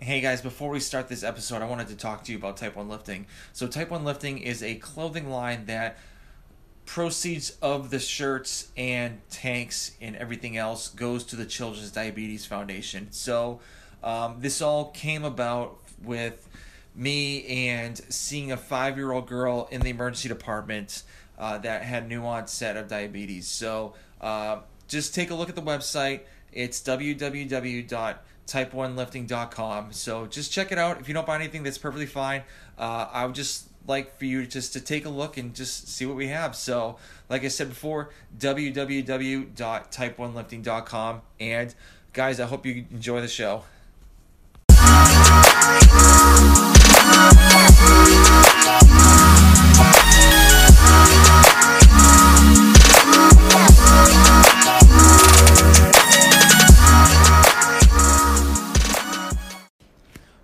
Hey guys, before we start this episode, I wanted to talk to you about Type 1 Lifting. So Type 1 Lifting is a clothing line that proceeds of the shirts and tanks and everything else goes to the Children's Diabetes Foundation. So this all came about with me and seeing a 5-year-old girl in the emergency department that had new onset of diabetes. So just take a look at the website. It's www.type1lifting.com. So just check it out. If you don't buy anything, that's perfectly fine. I would just like for you just to take a look and just see what we have. So like I said before, www.type1lifting.com. And guys, I hope you enjoy the show.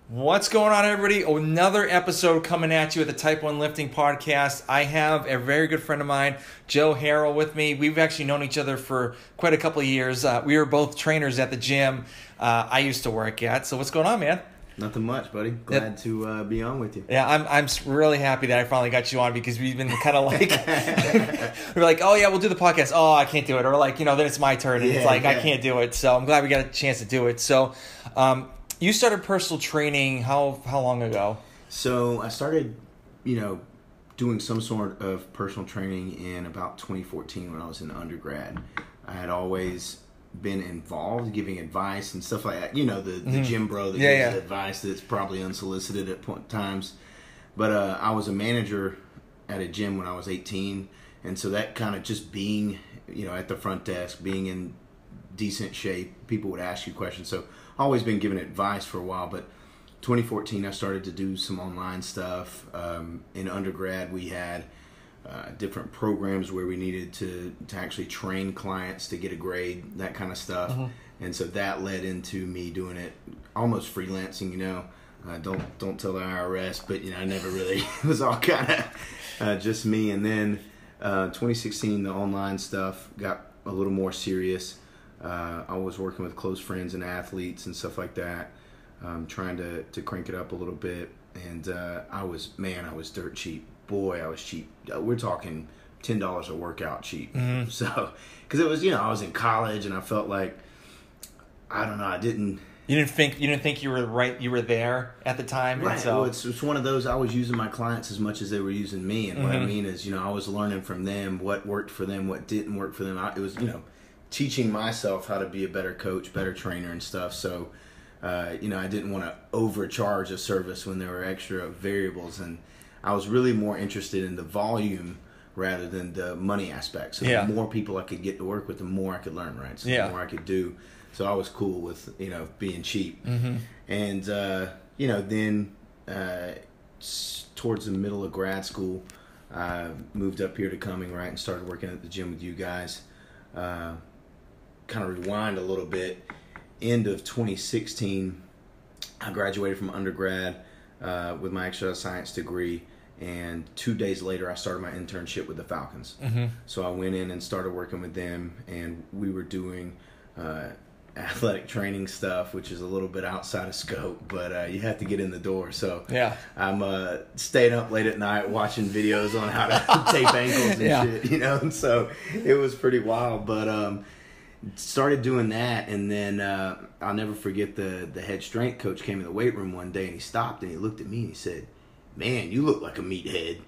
What's going on, everybody? Another episode coming at you at the Type 1 Lifting Podcast. I have a very good friend of mine, Joe Harrell, with me. We've actually known each other for quite a couple of years. We were both trainers at the gym I used to work at. So what's going on, man? Nothing much, buddy. Glad to be on with you. Yeah, I'm really happy that I finally got you on because we've been kind of like, we're like, oh yeah, we'll do the podcast. Oh, I can't do it. Or like, then it's my turn and it's like, I can't do it. So I'm glad we got a chance to do it. So, you started personal training how long ago? So I started, doing some sort of personal training in about 2014 when I was in undergrad. I had always been involved giving advice and stuff like that. The gym bro that gives advice that's probably unsolicited at times. But I was a manager at a gym when I was 18. And so that kind of just being, at the front desk, being in decent shape, people would ask you questions. So always been giving advice for a while, but 2014 I started to do some online stuff. In undergrad we had different programs where we needed to actually train clients to get a grade, that kind of stuff. And so that led into me doing it almost freelancing, don't tell the IRS, but I never really it was all kind of just me. And then 2016 the online stuff got a little more serious. I was working with close friends and athletes and stuff like that, trying to crank it up a little bit. And I was dirt cheap. Boy, I was cheap. We're talking $10 a workout cheap. So, because it was, I was in college and I felt like, I don't know, You didn't think you were right. You were there at the time, right? And so well, it's one of those. I was using my clients as much as they were using me, and what I mean is, I was learning from them what worked for them, what didn't work for them. It was, teaching myself how to be a better coach, better trainer and stuff. So, I didn't want to overcharge a service when there were extra variables. And I was really more interested in the volume rather than the money aspect. So the more people I could get to work with, the more I could learn, right? So the more I could do. So I was cool with, being cheap. And, then towards the middle of grad school, I moved up here to Cumming, right, and started working at the gym with you guys. Kind of rewind a little bit, end of 2016, I graduated from undergrad with my exercise science degree, and 2 days later I started my internship with the Falcons. So I went in and started working with them, and we were doing athletic training stuff, which is a little bit outside of scope, but you have to get in the door. So I'm staying up late at night watching videos on how to tape ankles and shit, and so it was pretty wild. But started doing that, and then I'll never forget the head strength coach came in the weight room one day, and he stopped and he looked at me and he said, "Man, you look like a meathead."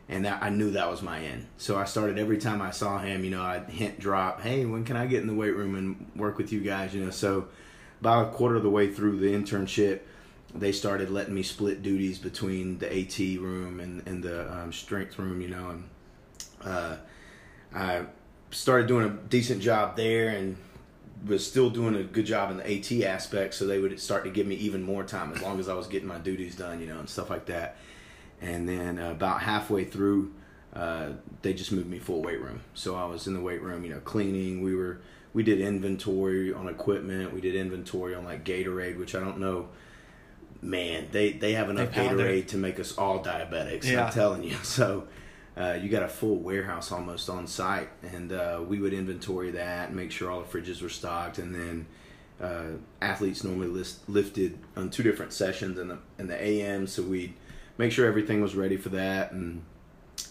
And I knew that was my end. So I started, every time I saw him, I'd hint drop, "Hey, when can I get in the weight room and work with you guys?" So about a quarter of the way through the internship, they started letting me split duties between the AT room and the strength room, and I started doing a decent job there and was still doing a good job in the AT aspect. So they would start to give me even more time as long as I was getting my duties done, and stuff like that. And then about halfway through, they just moved me full weight room. So I was in the weight room, cleaning. We did inventory on equipment. We did inventory on like Gatorade, which I don't know. Man, they have enough Gatorade to make us all diabetics. I'm telling you. So you got a full warehouse almost on site, and we would inventory that and make sure all the fridges were stocked, and then Athletes normally lifted on 2 different sessions in the AM, so we'd make sure everything was ready for that and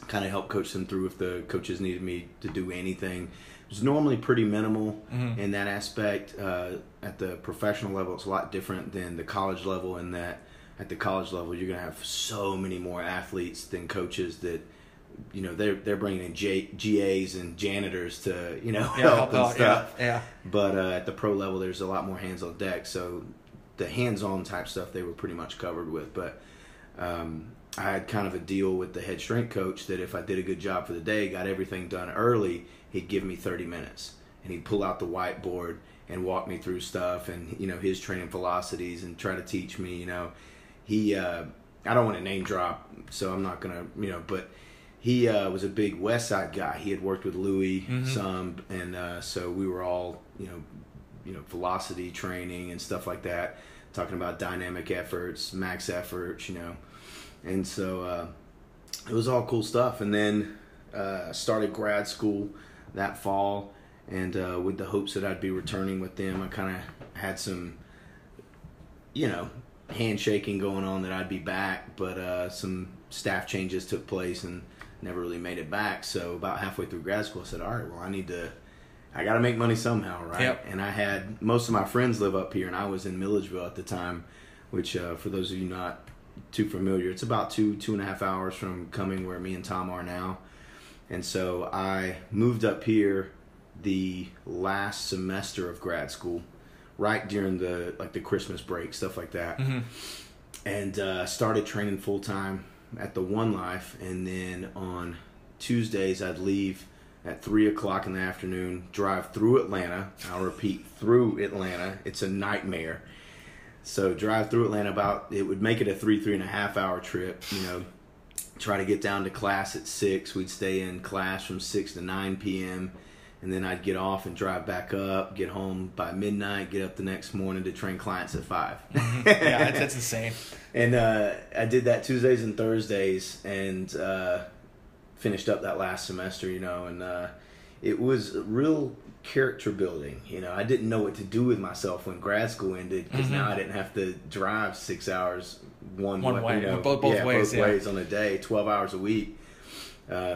kind of help coach them through if the coaches needed me to do anything. It was normally pretty minimal in that aspect. At the professional level, it's a lot different than the college level in that at the college level, you're going to have so many more athletes than coaches that, they're bringing in GAs and janitors to, help and stuff. Yeah. But at the pro level, there's a lot more hands on deck. So the hands-on type stuff they were pretty much covered with. But I had kind of a deal with the head strength coach that if I did a good job for the day, got everything done early, he'd give me 30 minutes. And he'd pull out the whiteboard and walk me through stuff and, his training velocities and try to teach me, He, I don't want to name drop, so I'm not going to, but he was a big West Side guy. He had worked with Louis some, and so we were all, velocity training and stuff like that, talking about dynamic efforts, max efforts, and so it was all cool stuff. And then started grad school that fall, and with the hopes that I'd be returning with them, I kind of had some, handshaking going on that I'd be back, but some staff changes took place and never really made it back. So about halfway through grad school, I said, all right, well, I got to make money somehow, right? Yep. And I had most of my friends live up here, and I was in Milledgeville at the time, which for those of you not too familiar, it's about 2.5 hours from Cumming, where me and Tom are now. And so I moved up here the last semester of grad school, right during the Christmas break, stuff like that, and started training full time at the One Life. And then on Tuesdays I'd leave at 3:00 in the afternoon, drive through Atlanta. I'll repeat, through Atlanta. It's a nightmare. So drive through Atlanta, it would make it a 3.5 hour trip. Try to get down to class at 6. We'd stay in class from 6 to 9 p.m. And then I'd get off and drive back up, get home by midnight, get up the next morning to train clients at 5. Yeah, that's insane. And I did that Tuesdays and Thursdays, and finished up that last semester, and it was real character building. I didn't know what to do with myself when grad school ended, because now I didn't have to drive 6 hours one way, both ways on a day, 12 hours a week.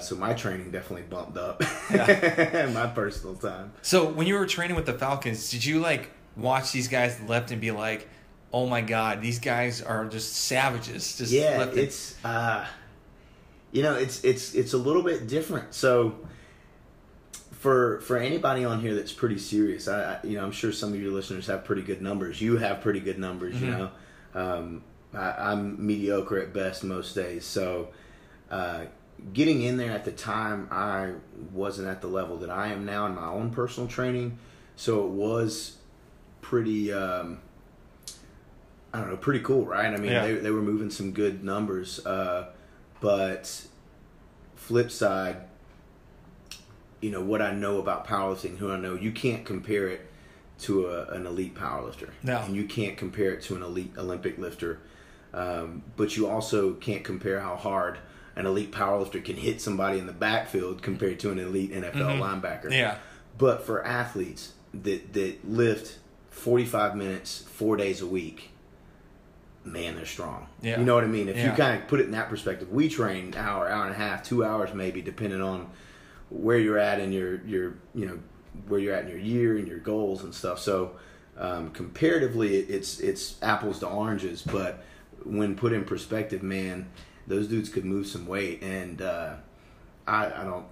So my training definitely bumped up. My personal time. So when you were training with the Falcons, did you watch these guys lift and be like, oh my God, these guys are just savages? Lifting. It's a little bit different. So for anybody on here that's pretty serious, I'm sure some of your listeners have pretty good numbers. You have pretty good numbers, I'm mediocre at best most days. So getting in there at the time, I wasn't at the level that I am now in my own personal training. So it was pretty, pretty cool, right? I mean, they were moving some good numbers. But flip side, what I know about powerlifting, who I know, you can't compare it to an elite powerlifter. No. And you can't compare it to an elite Olympic lifter. But you also can't compare how hard an elite powerlifter can hit somebody in the backfield compared to an elite NFL linebacker. Yeah. But for athletes that lift 45 minutes, 4 days a week, man, they're strong. Yeah. You know what I mean? If you kind of put it in that perspective, we train an hour, hour and a half, 2 hours maybe, depending on where you're at in your where you're at in your year and your goals and stuff. So comparatively, it's apples to oranges. But when put in perspective, man, those dudes could move some weight. And I don't know.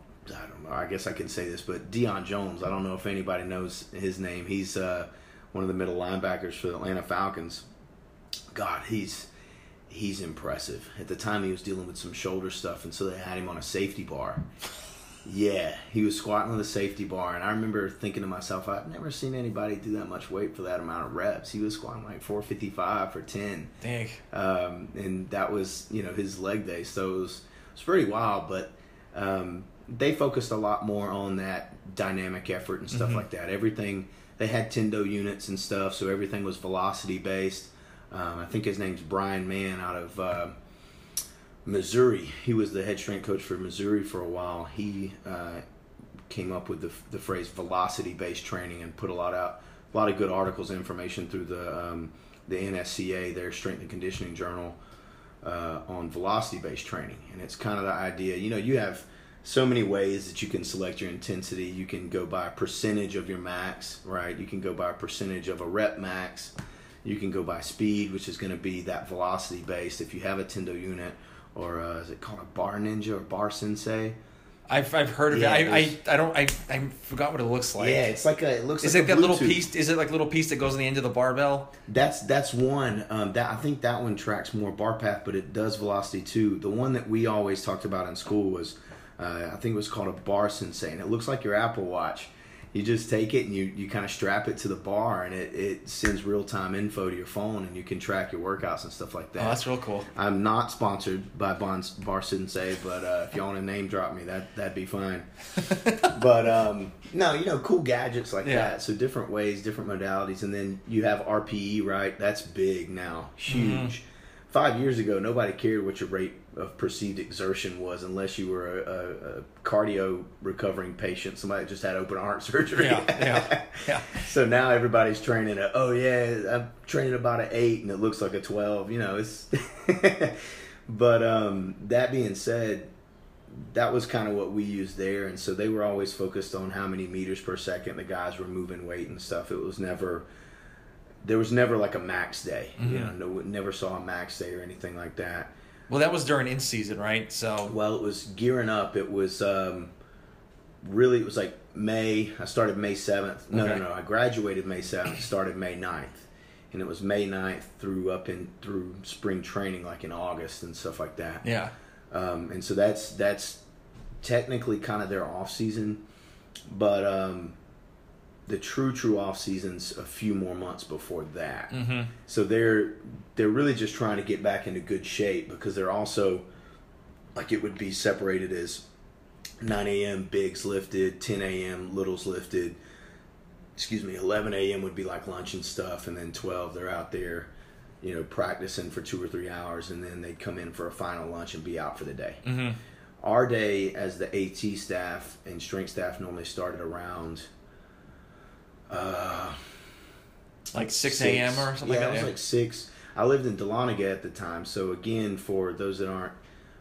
I guess I can say this, but Deion Jones, I don't know if anybody knows his name. He's one of the middle linebackers for the Atlanta Falcons. God, he's impressive. At the time, he was dealing with some shoulder stuff, and so they had him on a safety bar. Yeah, he was squatting on the safety bar, and I remember thinking to myself, I've never seen anybody do that much weight for that amount of reps. He was squatting like 455 for 10. Dang. And that was, his leg day, so it was pretty wild, but they focused a lot more on that dynamic effort and stuff like that. Everything, they had Tendo units and stuff, so everything was velocity based. I think his name's Brian Mann out of Missouri. He was the head strength coach for Missouri for a while. He came up with the phrase velocity based training and put a lot a lot of good articles and information through the NSCA, their Strength and Conditioning Journal, on velocity-based training. And it's kind of the idea, you have so many ways that you can select your intensity. You can go by a percentage of your max, right? You can go by a percentage of a rep max. You can go by speed, which is going to be that velocity-based. If you have a Tendo unit, or is it called a bar ninja or bar sensei? I've heard of it. I forgot what it looks like. Yeah, it's like it looks is like it a that little Bluetooth. piece? Is it like a little piece that goes on the end of the barbell? That's one. I think that one tracks more bar path, but it does velocity too. The one that we always talked about in school was, I think it was called a bar sensei, and it looks like your Apple Watch. You just take it and you kind of strap it to the bar, and it sends real-time info to your phone, and you can track your workouts and stuff like that. Oh, that's real cool. I'm not sponsored by Bar Sensei, but if y'all want to name drop me, that'd be fine. But no, cool gadgets like that. So different ways, different modalities, and then you have RPE, right? That's big now, huge. Mm-hmm. 5 years ago, nobody cared what your rate of perceived exertion was unless you were a cardio recovering patient, somebody that just had open heart surgery. Yeah. So now everybody's training I'm training about an 8 and it looks like a 12. It's but that being said, that was kind of what we used there, and so they were always focused on how many meters per second the guys were moving weight and stuff. There was never like a max day. Mm-hmm. Never saw a max day or anything like that. Well, that was during in-season, right? So. Well, it was gearing up. It was really, it was like May. I started May 7th. No. I graduated May 7th, started May 9th. And it was May 9th through spring training, like in August and stuff like that. Yeah. And so that's technically kind of their off season. But the true off season's a few more months before that. Mm-hmm. So they're really just trying to get back into good shape, because they're also, like, it would be separated as 9 a.m. bigs lifted, 10 a.m. littles lifted, 11 a.m. would be like lunch and stuff, and then 12 they're out there, practicing for 2 or 3 hours, and then they'd come in for a final lunch and be out for the day. Mm-hmm. Our day as the AT staff and strength staff normally started around like 6 a.m. or something like that? Yeah, it was like 6. I lived in Dahlonega at the time. So again, for those that aren't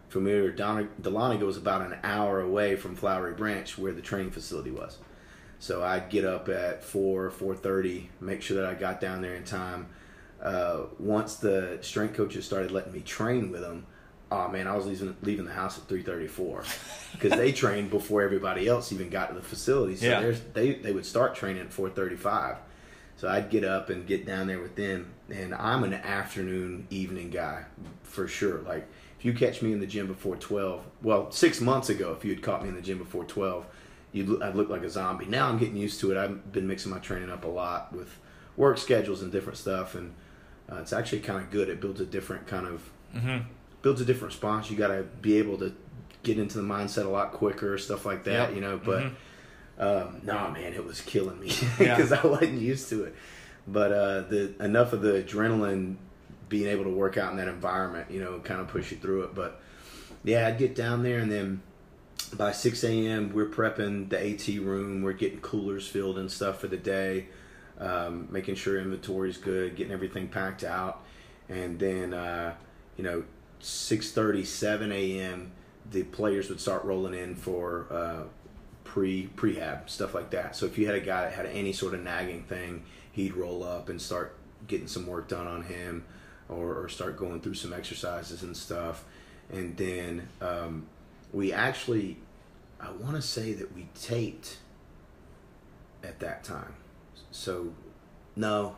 familiar, Dahlonega was about an hour away from Flowery Branch, where the training facility was. So I'd get up at 4:30, make sure that I got down there in time. Once the strength coaches started letting me train with them, oh man, I was leaving the house at 3:34 because they trained before everybody else even got to the facility. So they would start training at 4:35. So I'd get up and get down there with them, and I'm an afternoon, evening guy for sure. Like, if you catch me in the gym before 12, well, 6 months ago, if you had caught me in the gym before 12, I'd look like a zombie. Now I'm getting used to it. I've been mixing my training up a lot with work schedules and different stuff, and it's actually kind of good. It builds a different kind of builds a different response. You got to be able to get into the mindset a lot quicker, stuff like that, But no, man, it was killing me because I wasn't used to it. But enough of the adrenaline, being able to work out in that environment, kind of push you through it. But yeah, I'd get down there, and then by 6 a.m. we're prepping the AT room. We're getting coolers filled and stuff for the day, making sure inventory's good, getting everything packed out, and then 6:30, 7 a.m. the players would start rolling in for prehab, stuff like that. So if you had a guy that had any sort of nagging thing, he'd roll up and start getting some work done on him, or start going through some exercises and stuff. And then we actually, I want to say that we taped at that time. So no.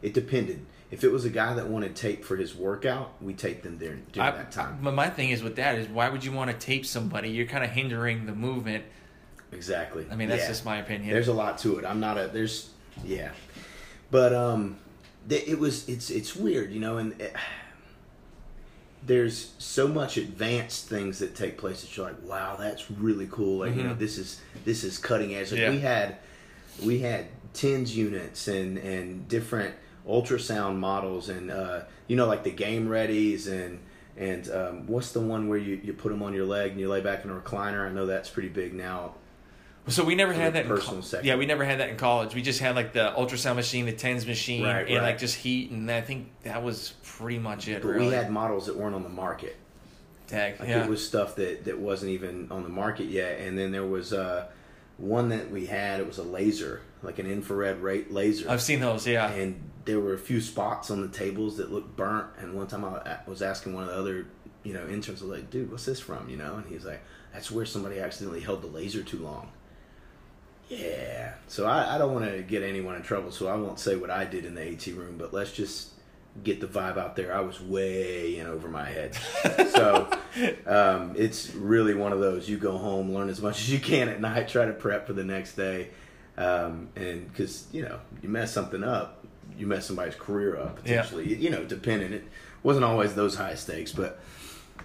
It depended. If it was a guy that wanted tape for his workout, we taped them during that time. But my thing is with that is, why would you want to tape somebody? You're kind of hindering the movement. Exactly. I mean, that's just my opinion. There's a lot to it. But it's weird, and there's so much advanced things that take place that you're like, wow, that's really cool. Like, this is cutting edge. Like we had TENS units and different ultrasound models, and like the Game Readies, and what's the one where you put them on your leg and you lay back in a recliner? I know that's pretty big now. So we never had that personal section. Yeah, we never had that in college. We just had like the ultrasound machine, the TENS machine, and like just heat, and I think that was pretty much it. But we had models that weren't on the market. It was stuff that wasn't even on the market yet. And then there was one that we had. It was a laser, like an infrared laser. I've seen those, yeah. And there were a few spots on the tables that looked burnt. And one time I was asking one of the other, interns, I was like, dude, what's this from? And he was like, that's where somebody accidentally held the laser too long. Yeah. So I don't want to get anyone in trouble, so I won't say what I did in the AT room, but let's just get the vibe out there. I was way in over my head. So it's really one of those, you go home, learn as much as you can at night, try to prep for the next day. And because, you mess something up, you mess somebody's career up, potentially. Yeah. Depending. It wasn't always those high stakes, but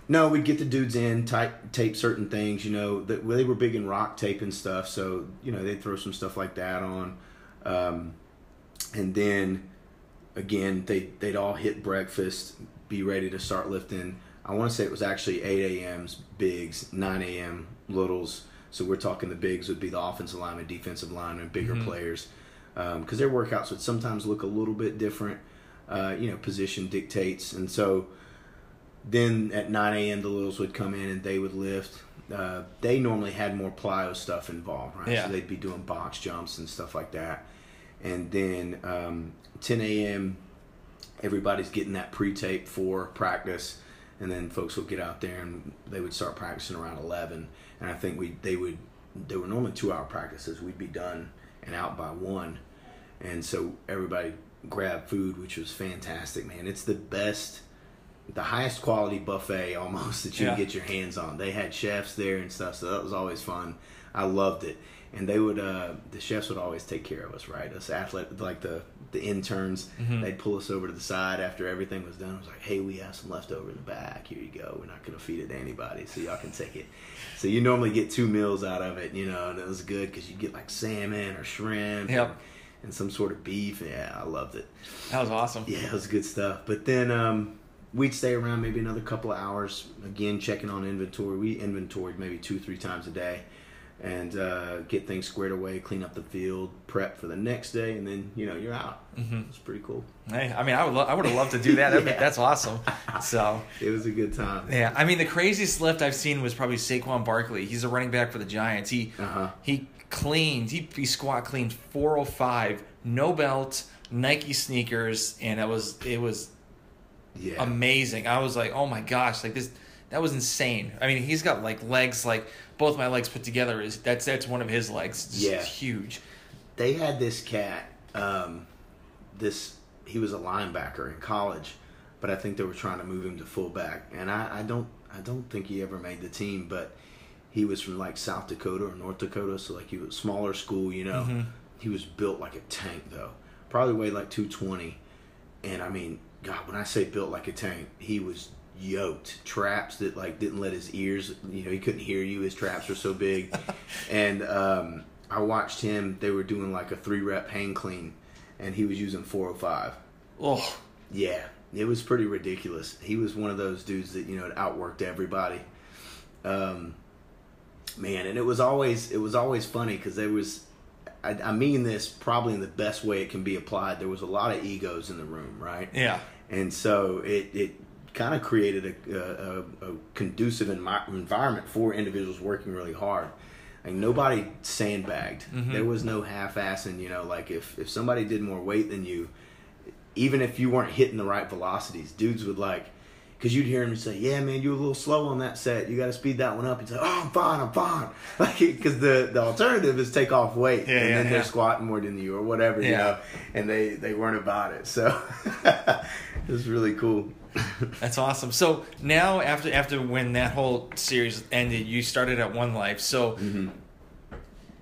no, we'd get the dudes in, tape certain things, they were big in rock tape and stuff, so, they'd throw some stuff like that on. And then, again, they'd all hit breakfast, be ready to start lifting. I want to say it was actually 8 a.m.'s bigs, 9 a.m. littles. So we're talking the bigs would be the offensive lineman, defensive lineman, bigger players. Because their workouts would sometimes look a little bit different. Position dictates. And so then at 9 a.m. the littles would come in and they would lift. They normally had more plyo stuff involved, right? Yeah. So they'd be doing box jumps and stuff like that. And then 10 a.m. everybody's getting that pre-tape for practice, and then folks will get out there and they would start practicing around 11. And I think they were normally 2-hour practices. We'd be done and out by 1. And so everybody grabbed food, which was fantastic, man. It's the best, the highest quality buffet almost that you can get your hands on. They had chefs there and stuff, so that was always fun. I loved it. And they would, the chefs would always take care of us, right? Us athletes, like the interns, they'd pull us over to the side after everything was done. I was like, hey, we have some leftover in the back. Here you go. We're not going to feed it to anybody, so y'all can take it. So you normally get 2 meals out of it, and it was good because you get like salmon or shrimp and some sort of beef. Yeah, I loved it. That was awesome. Yeah, it was good stuff. But then we'd stay around maybe another couple of hours, again, checking on inventory. We inventoried maybe 2-3 times a day. And get things squared away, clean up the field, prep for the next day, and then you're out. It's pretty cool. Hey, I mean, I would have loved to do that. That's awesome. So it was a good time. Yeah, I mean, the craziest lift I've seen was probably Saquon Barkley. He's a running back for the Giants. He squat cleaned 405, no belt, Nike sneakers, and it was amazing. I was like, oh my gosh, like this. That was insane. I mean, he's got like legs, like both my legs put together. That's one of his legs. It's huge. They had this cat. He was a linebacker in college, but I think they were trying to move him to fullback. And I don't think he ever made the team, but he was from like South Dakota or North Dakota, so like he was smaller school. He was built like a tank though. Probably weighed like 220, and I mean, God, when I say built like a tank, he was yoked, traps that like didn't let his ears, he couldn't hear you, his traps were so big. And I watched him, they were doing like a 3-rep hang clean and he was using 405. Oh yeah, it was pretty ridiculous. He was one of those dudes that outworked everybody, man. And it was always funny because there was, I mean this probably in the best way it can be applied, there was a lot of egos in the room, right? Yeah. And so it kind of created a conducive environment for individuals working really hard. Like nobody sandbagged. There was no half-assing. Like if somebody did more weight than you, even if you weren't hitting the right velocities, dudes would like, because you'd hear him say, "Yeah, man, you were a little slow on that set. You got to speed that one up." He'd say, "Oh, I'm fine." Like because the alternative is take off weight, then they're squatting more than you or whatever, and they weren't about it. So it was really cool. That's awesome. So now after when that whole series ended, you started at One Life. So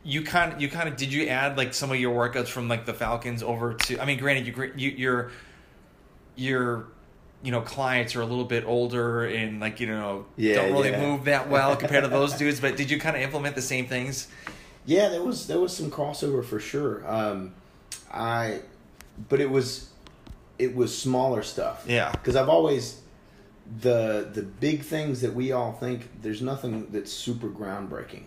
you kind of did you add like some of your workouts from like the Falcons over to? I mean, granted, your clients are a little bit older and like don't really move that well compared to those dudes. But did you kind of implement the same things? Yeah, there was some crossover for sure. But it was smaller stuff. Yeah. Because I've always, the big things that we all think, there's nothing that's super groundbreaking.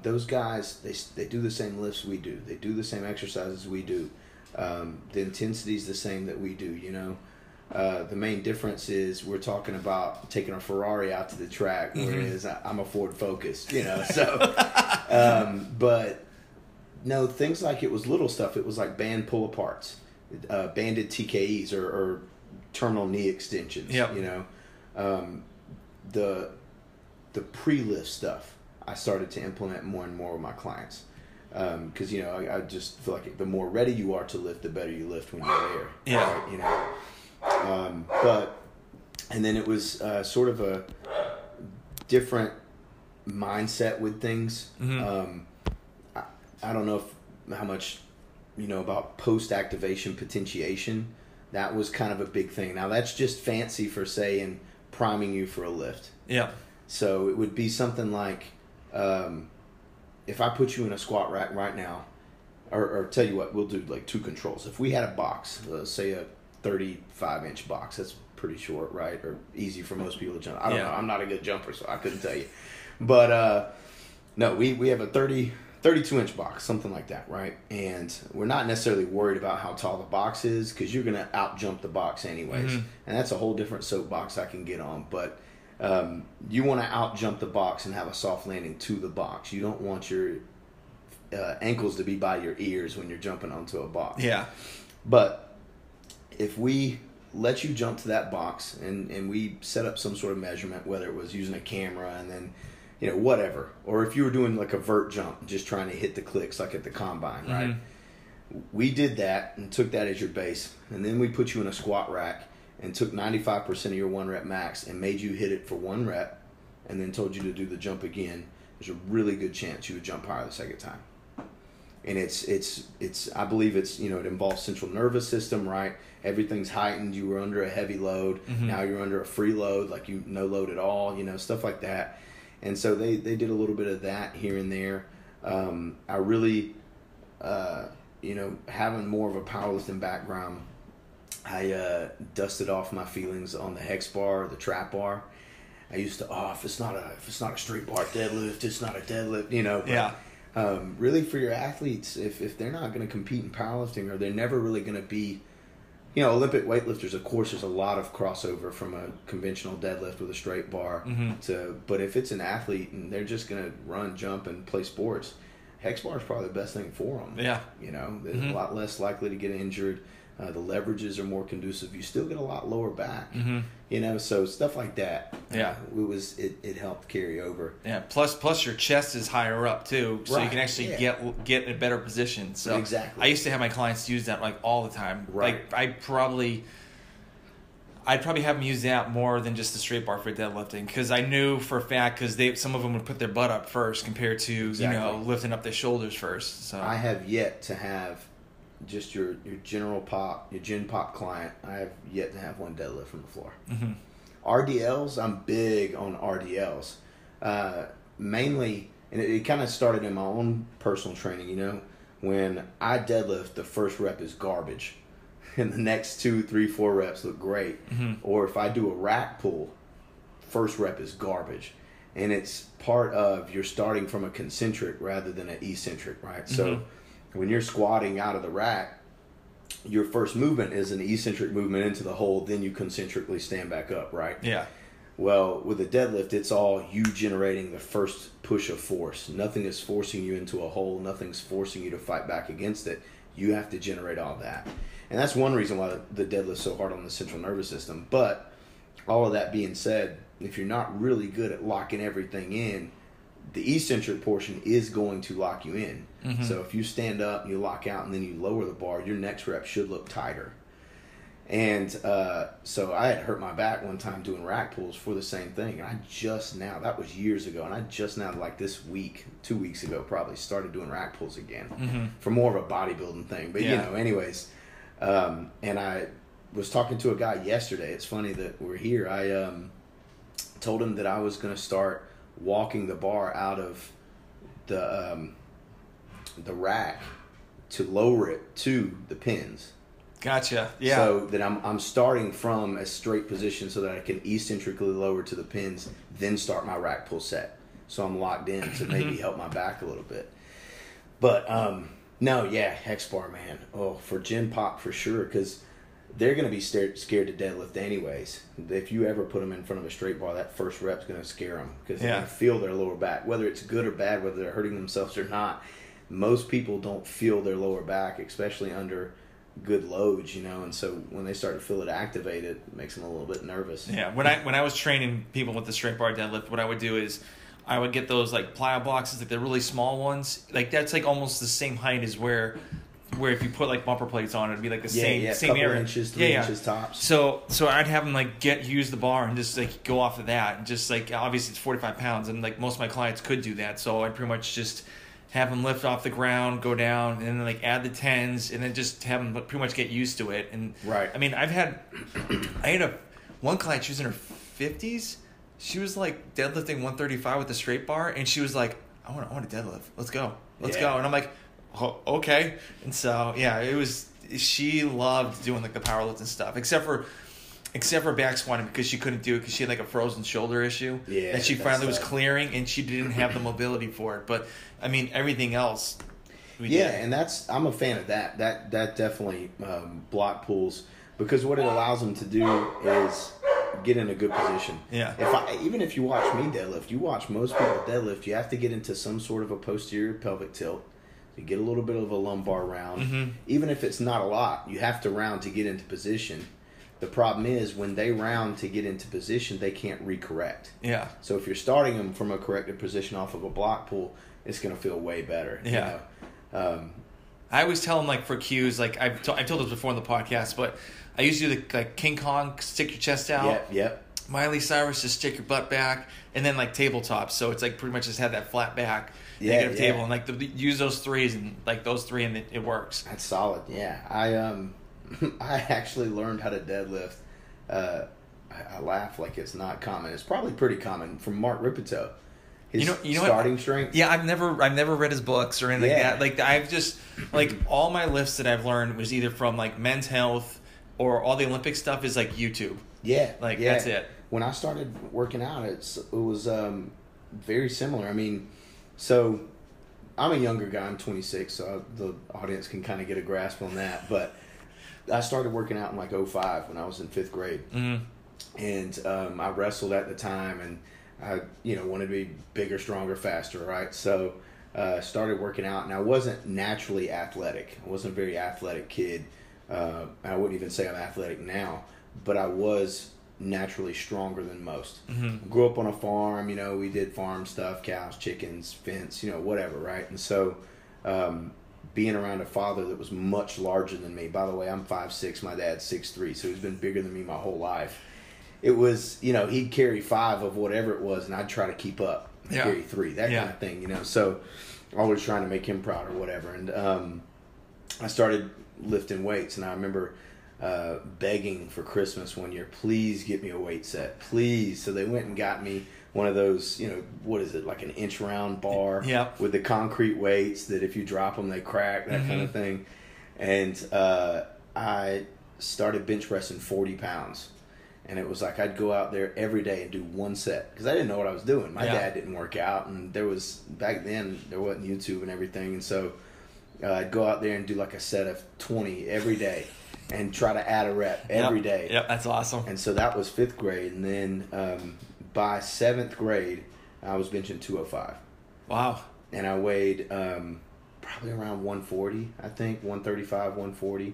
Those guys, they do the same lifts we do. They do the same exercises we do. The intensity's the same that we do, you know. The main difference is we're talking about taking a Ferrari out to the track, whereas I'm a Ford Focus, you know. So, but no, things like it was little stuff. It was like band pull aparts, banded TKEs or terminal knee extensions. Yep. You know, the pre-lift stuff I started to implement more and more with my clients. Because, you know, I just feel like the more ready you are to lift, the better you lift when you're there. Yeah. Right? You know, and then it was sort of a different mindset with things. I don't know how much you know about post-activation potentiation. That was kind of a big thing. Now, that's just fancy for saying priming you for a lift. Yeah. So it would be something like, if I put you in a squat rack right now, or tell you what, we'll do like 2 controls. If we had a box, say a 35-inch box, that's pretty short, right? Or easy for most people to jump. I don't know. I'm not a good jumper, so I couldn't tell you. But no, we have a 32-inch box, something like that, right? And we're not necessarily worried about how tall the box is because you're going to out-jump the box anyways. And that's a whole different soapbox I can get on. But you want to out-jump the box and have a soft landing to the box. You don't want your ankles to be by your ears when you're jumping onto a box. Yeah. But if we let you jump to that box and we set up some sort of measurement, whether it was using a camera and then, you know, whatever, or if you were doing like a vert jump, just trying to hit the clicks like at the combine, right? We did that and took that as your base, and then we put you in a squat rack and took 95% of your 1 rep max and made you hit it for 1 rep and then told you to do the jump again. There's a really good chance you would jump higher the second time. And it's I believe it's, you know, it involves central nervous system, right? Everything's heightened. You were under a heavy load. Now you're under a free load, like you no load at all, you know, stuff like that. And so they did a little bit of that here and there. I really, you know, having more of a powerlifting background, I dusted off my feelings on the hex bar or the trap bar. I used to, if it's not a straight bar deadlift, it's not a deadlift, you know. But, yeah. Really, for your athletes, if they're not going to compete in powerlifting, or they're never really going to be, you know, Olympic weightlifters, of course, there's a lot of crossover from a conventional deadlift with a straight bar but if it's an athlete and they're just going to run, jump, and play sports, hex bar is probably the best thing for them. Yeah. You know, they're a lot less likely to get injured. The leverages are more conducive. You still get a lot lower back. You know, so stuff like that. Yeah. It helped carry over. Yeah. Plus your chest is higher up too, so you can actually get in a better position. So exactly. I used to have my clients use that like all the time. Right. Like I'd probably have them use that more than just the straight bar for deadlifting, because I knew for a fact, because some of them would put their butt up first compared to you know, lifting up their shoulders first. So I have yet to have just your general pop, your gen pop client. I have yet to have one deadlift from the floor. RDLs, I'm big on RDLs. Mainly, and it kind of started in my own personal training, you know, when I deadlift, the first rep is garbage. And the next 2, 3, 4 reps look great. Or if I do a rack pull, first rep is garbage. And it's part of you're starting from a concentric rather than an eccentric, right? So when you're squatting out of the rack, your first movement is an eccentric movement into the hole, then you concentrically stand back up, right? Yeah. Well, with a deadlift, it's all you generating the first push of force. Nothing is forcing you into a hole. Nothing's forcing you to fight back against it. You have to generate all that. And that's one reason why the deadlift's so hard on the central nervous system. But all of that being said, if you're not really good at locking everything in, the eccentric portion is going to lock you in. So if you stand up and you lock out and then you lower the bar, your next rep should look tighter. And so I had hurt my back one time doing rack pulls for the same thing. And I just now, that was years ago, and I just now, like this week, 2 weeks ago probably, started doing rack pulls again for more of a bodybuilding thing. But, you know, anyways, and I was talking to a guy yesterday. It's funny that we're here. I told him that I was going to start walking the bar out of the rack to lower it to the pins. Gotcha. Yeah. So that I'm starting from a straight position so that I can eccentrically lower to the pins, then start my rack pull set. so I'm locked in to maybe help my back a little bit. But no, yeah, hex bar, man. Oh, for Gen Pop for sure, because they're going to be scared to deadlift anyways. If you ever put them in front of a straight bar, that first rep's going to scare them because they're going to feel their lower back, whether it's good or bad, whether they're hurting themselves or not. Most people don't feel their lower back, especially under good loads, and so when they start to feel it activated, it makes them a little bit nervous. Yeah, when I was training people with the straight bar deadlift, what I would do is I would get those like plyo boxes, like the really small ones. Like that's like almost the same height as where if you put like bumper plates on, it'd be like the same area. Inches, 3 inches tops. So I'd have them like use the bar and just like go off of that, and just like obviously it's 45 pounds, and like most of my clients could do that. So I'd pretty much just have them lift off the ground, go down, and then like add the 10s, and then just have them pretty much get used to it. And right. I mean, I had one client, she was in her 50s. She was like deadlifting 135 with the straight bar, and she was like, I want to deadlift. Let's go. And I'm like, oh, okay. And so she loved doing like the powerlifting stuff, except for back squatting, because she couldn't do it because she had like a frozen shoulder issue that she finally was clearing, and she didn't have the mobility for it. But I mean, everything else we did. And I'm a fan of that. That definitely block pulls, because what it allows them to do is get in a good position. Yeah. Even if you watch me deadlift, you watch most people deadlift, you have to get into some sort of a posterior pelvic tilt. You get a little bit of a lumbar round. Mm-hmm. Even if it's not a lot, you have to round to get into position. The problem is when they round to get into position, they can't recorrect. Yeah. So if you're starting them from a corrected position off of a block pull, it's going to feel way better. Yeah. I always tell them, like, for cues, like I've told this before in the podcast, but I used to do the like King Kong, stick your chest out. Yep. Miley Cyrus, just stick your butt back, and then like tabletop. So it's like pretty much just have that flat back, negative table, and like use those threes and like those three, and it works. That's solid. Yeah, I actually learned how to deadlift. I laugh like it's not common. It's probably pretty common from Mark Ripito. His starting strength. Yeah, I've never read his books or anything like that. Like I've just like all my lifts that I've learned was either from like Men's Health or all the Olympic stuff is like YouTube. Yeah, that's it. When I started working out, it was very similar. I mean, so I'm a younger guy. I'm 26, so the audience can kind of get a grasp on that. But I started working out in like 2005 when I was in 5th grade. Mm-hmm. And I wrestled at the time, and I wanted to be bigger, stronger, faster, right? So started working out, and I wasn't naturally athletic. I wasn't a very athletic kid. I wouldn't even say I'm athletic now, but I was naturally stronger than most. Mm-hmm. Grew up on a farm, we did farm stuff, cows, chickens, fence, whatever, right? And so being around a father that was much larger than me, by the way, I'm 5'6", my dad's 6'3", so he's been bigger than me my whole life. It was, he'd carry 5 of whatever it was, and I'd try to keep up, carry 3, that kind of thing, so always trying to make him proud or whatever. And I started lifting weights, and I remember begging for Christmas one year, please get me a weight set, please. So they went and got me one of those, what is it, like an inch round bar with the concrete weights that if you drop them, they crack, that kind of thing. And I started bench pressing 40 pounds. And it was like I'd go out there every day and do one set because I didn't know what I was doing. My dad didn't work out, and back then there wasn't YouTube and everything. And so I'd go out there and do like a set of 20 every day and try to add a rep every day. Yep, that's awesome. And so that was 5th grade. And then by 7th grade, I was benching 205. Wow. And I weighed probably around 140, I think, 135, 140.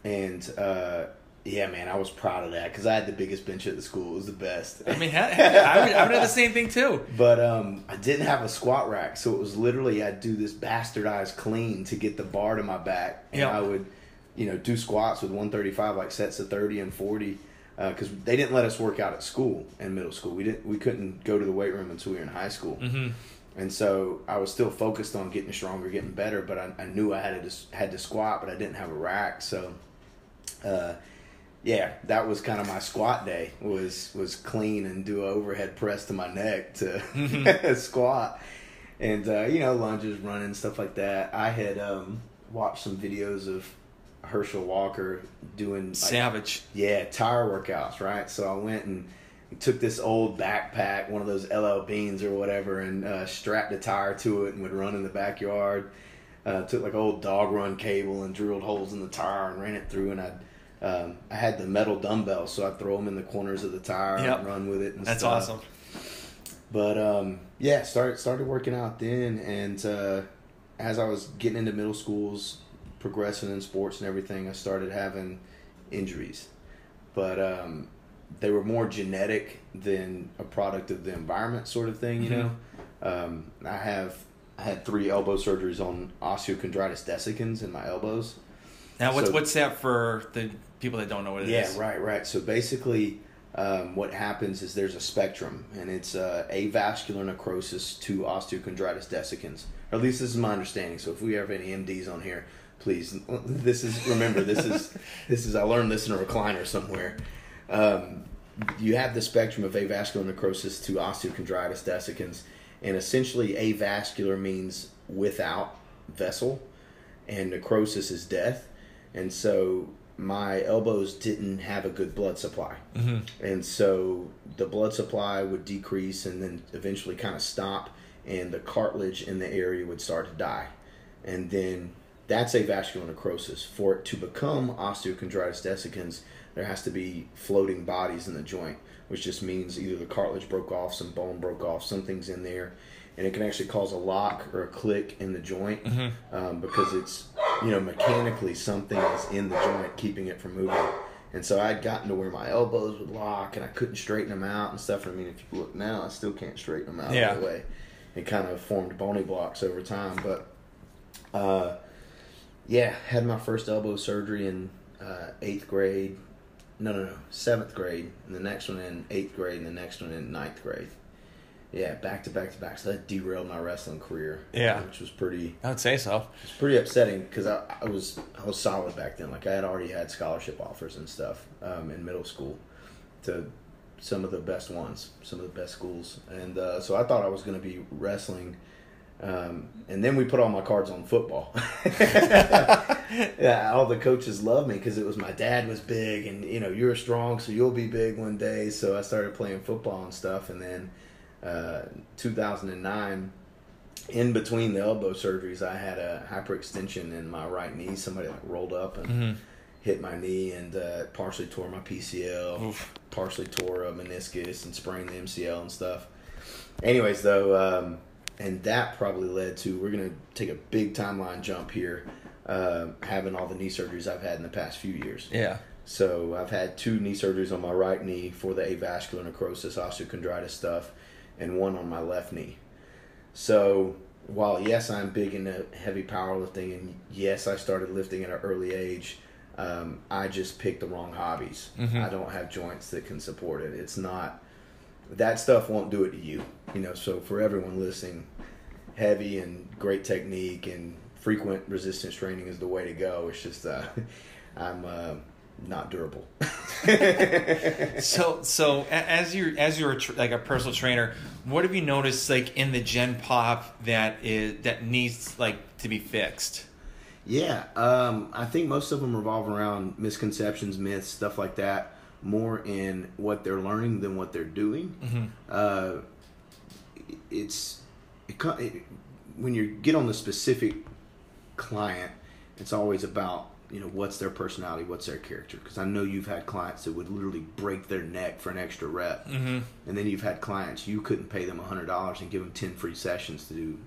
And yeah, man, I was proud of that because I had the biggest bench at the school. It was the best. I mean, I would have the same thing too. But I didn't have a squat rack, so it was literally I'd do this bastardized clean to get the bar to my back, and I would, do squats with 135, like sets of 30 and 40, because they didn't let us work out at school in middle school. We couldn't go to the weight room until we were in high school, and so I was still focused on getting stronger, getting better. But I knew I had to squat, but I didn't have a rack, so. Yeah, that was kind of my squat day, was clean and do an overhead press to my neck to squat. And, lunges, running, stuff like that. I had watched some videos of Herschel Walker doing... Savage. Yeah, tire workouts, right? So I went and took this old backpack, one of those LL Beans or whatever, and strapped a tire to it and would run in the backyard. Took like an old dog run cable and drilled holes in the tire and ran it through. And I had the metal dumbbells, so I'd throw them in the corners of the tire and run with it and That's stuff. awesome. But yeah, started working out then, and as I was getting into middle schools, progressing in sports and everything, I started having injuries. But they were more genetic than a product of the environment sort of thing, you know. I had 3 elbow surgeries on osteochondritis dissecans in my elbows. Now, what's that for the people that don't know what it is? Yeah, right. So basically, what happens is there's a spectrum, and it's avascular necrosis to osteochondritis dissecans. Or at least this is my understanding. So if we have any MDs on here, please, this is I learned this in a recliner somewhere. You have the spectrum of avascular necrosis to osteochondritis dissecans, and essentially avascular means without vessel, and necrosis is death. And so my elbows didn't have a good blood supply. And so the blood supply would decrease and then eventually kind of stop, and the cartilage in the area would start to die. And then that's avascular necrosis. For it to become osteochondritis dissecans, there has to be floating bodies in the joint, which just means either the cartilage broke off, some bone broke off, something's in there, and it can actually cause a lock or a click in the joint because it's, mechanically something is in the joint keeping it from moving. And so I'd gotten to where my elbows would lock and I couldn't straighten them out and stuff. I mean, if you look now, I still can't straighten them out that way. It kind of formed bony blocks over time. But, had my first elbow surgery in 8th grade. No, 7th grade. And the next one in 8th grade and the next one in 9th grade. Yeah, back to back to back. So that derailed my wrestling career. Yeah. Which was pretty... I would say so. It's pretty upsetting because I was solid back then. Like, I had already had scholarship offers and stuff in middle school to some of the best ones, some of the best schools. And so I thought I was going to be wrestling. And then we put all my cards on football. Yeah, all the coaches loved me because it was my dad was big and, you're strong, so you'll be big one day. So I started playing football and stuff. And then 2009, in between the elbow surgeries, I had a hyperextension in my right knee. Somebody rolled up and hit my knee and partially tore my PCL, partially tore a meniscus and sprained the MCL and stuff. Anyways, though, and that probably led to, we're going to take a big timeline jump here, having all the knee surgeries I've had in the past few years. Yeah. So I've had 2 knee surgeries on my right knee for the avascular necrosis, osteochondritis stuff, and 1 on my left knee. So while, yes, I'm big into heavy powerlifting, and yes, I started lifting at an early age, I just picked the wrong hobbies. I don't have joints that can support it. It's not, that stuff won't do it to you. So for everyone listening, heavy and great technique and frequent resistance training is the way to go. It's just, I'm not durable. So as you're like a personal trainer, what have you noticed like in the gen pop that needs like to be fixed? Yeah, I think most of them revolve around misconceptions, myths, stuff like that, more in what they're learning than what they're doing. When you get on the specific client, it's always about, what's their personality, what's their character. Because I know you've had clients that would literally break their neck for an extra rep. And then you've had clients, you couldn't pay them $100 and give them 10 free sessions to do,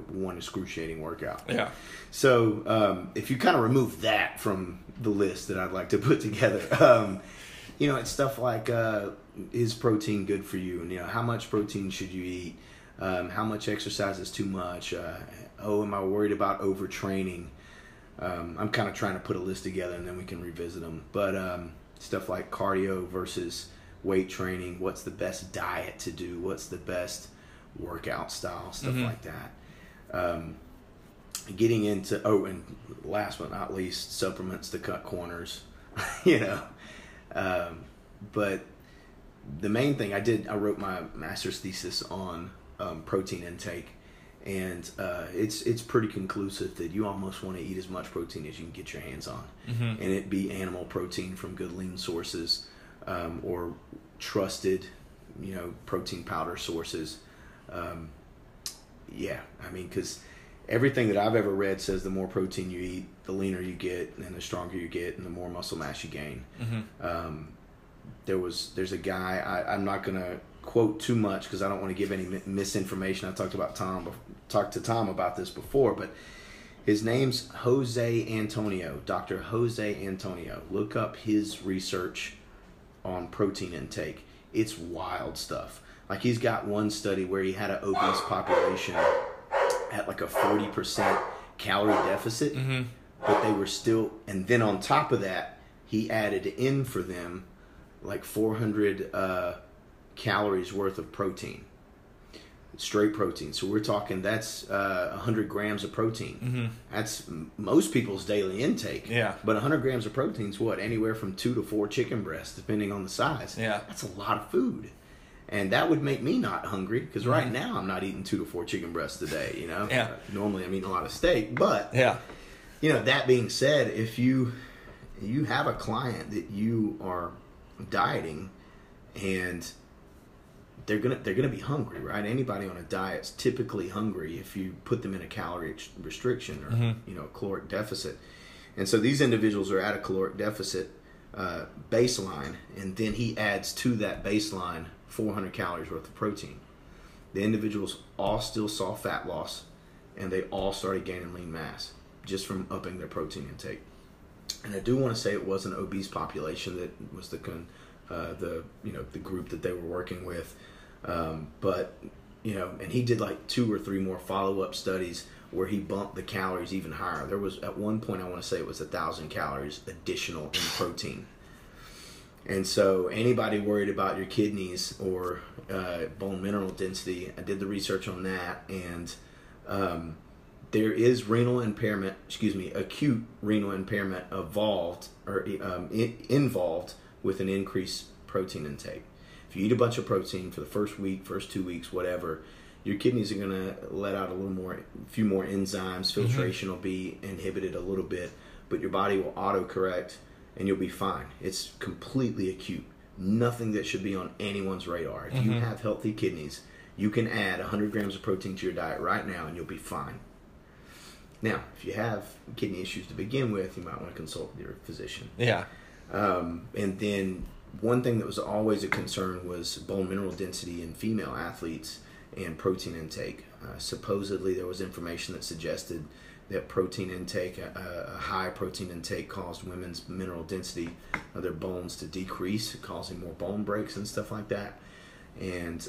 one excruciating workout. Yeah. So if you kind of remove that from the list that I'd like to put together, it's stuff like, is protein good for you? And, how much protein should you eat? How much exercise is too much? Am I worried about overtraining? I'm kind of trying to put a list together and then we can revisit them. But stuff like cardio versus weight training, what's the best diet to do? What's the best workout style? Stuff like that. Getting into, and last but not least, supplements to cut corners. But the main thing I wrote my master's thesis on protein intake. And it's pretty conclusive that you almost want to eat as much protein as you can get your hands on. And it be animal protein from good lean sources or trusted protein powder sources. Yeah, I mean, because everything that I've ever read says the more protein you eat, the leaner you get, and the stronger you get, and the more muscle mass you gain. Mm-hmm. There's a guy, I'm not going to quote too much because I don't want to give any misinformation. I talked to Tom about this before, but his name's Jose Antonio, Dr. Jose Antonio. Look up his research on protein intake. It's wild stuff. Like, he's got one study where he had an obese population at like a 40% calorie deficit, mm-hmm. but they were still, and then on top of that, he added in for them like 400 calories worth of protein, straight protein. So we're talking, that's 100 grams of protein. Mm-hmm. That's most people's daily intake. Yeah. But 100 grams of protein is what? Anywhere from 2 to 4 chicken breasts, depending on the size. Yeah. That's a lot of food. And that would make me not hungry, because mm-hmm. right now I'm not eating 2 to 4 chicken breasts a day, Yeah. Normally I'm eating a lot of steak. But, yeah. That being said, if you have a client that you are dieting and they're gonna be hungry, right? Anybody on a diet's typically hungry if you put them in a calorie restriction or mm-hmm. A caloric deficit. And so these individuals are at a caloric deficit baseline, and then he adds to that baseline 400 calories worth of protein. The individuals all still saw fat loss, and they all started gaining lean mass just from upping their protein intake. And I do want to say it was an obese population that was the group that they were working with. But and he did like 2 or 3 more follow-up studies where he bumped the calories even higher. There was, at one point, I want to say it was 1,000 calories additional in protein. And so anybody worried about your kidneys or bone mineral density, I did the research on that, and there is acute renal impairment involved with an increased protein intake. If you eat a bunch of protein for the first week, first 2 weeks, whatever, your kidneys are going to let out a few more enzymes. Filtration mm-hmm. will be inhibited a little bit, but your body will autocorrect and you'll be fine. It's completely acute. Nothing that should be on anyone's radar. If mm-hmm. you have healthy kidneys, you can add 100 grams of protein to your diet right now and you'll be fine. Now, if you have kidney issues to begin with, you might want to consult your physician. Yeah. And then one thing that was always a concern was bone mineral density in female athletes and protein intake. Supposedly there was information that suggested that protein intake, a high protein intake, caused women's mineral density of their bones to decrease, causing more bone breaks and stuff like that. And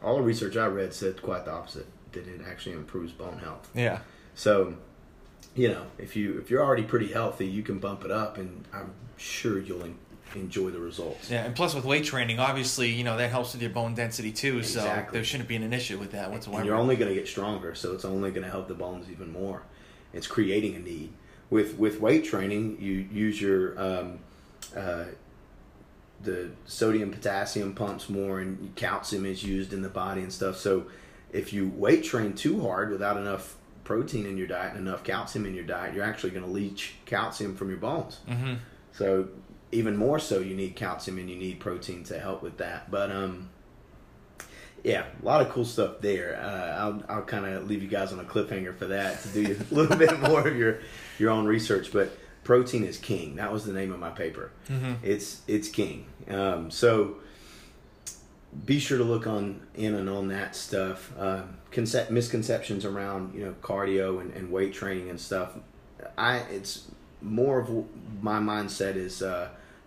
all the research I read said quite the opposite, that it actually improves bone health. Yeah. So, if you're already pretty healthy, you can bump it up, and I'm sure you'll enjoy the results. Yeah, and plus with weight training, obviously, that helps with your bone density too. Exactly. So there shouldn't be an issue with that whatsoever. And you're only going to get stronger, so it's only going to help the bones even more. It's creating a need. With weight training, you use your the sodium potassium pumps more, and calcium is used in the body and stuff. So if you weight train too hard without enough protein in your diet and enough calcium in your diet, you're actually going to leach calcium from your bones. Mm-hmm. So even more so, you need calcium and you need protein to help with that. But yeah, a lot of cool stuff there. I'll kind of leave you guys on a cliffhanger for that, to do a little bit more of your own research. But protein is king. That was the name of my paper. Mm-hmm. It's king. So be sure to look on that stuff. Misconceptions around cardio and weight training and stuff. It's more of my mindset is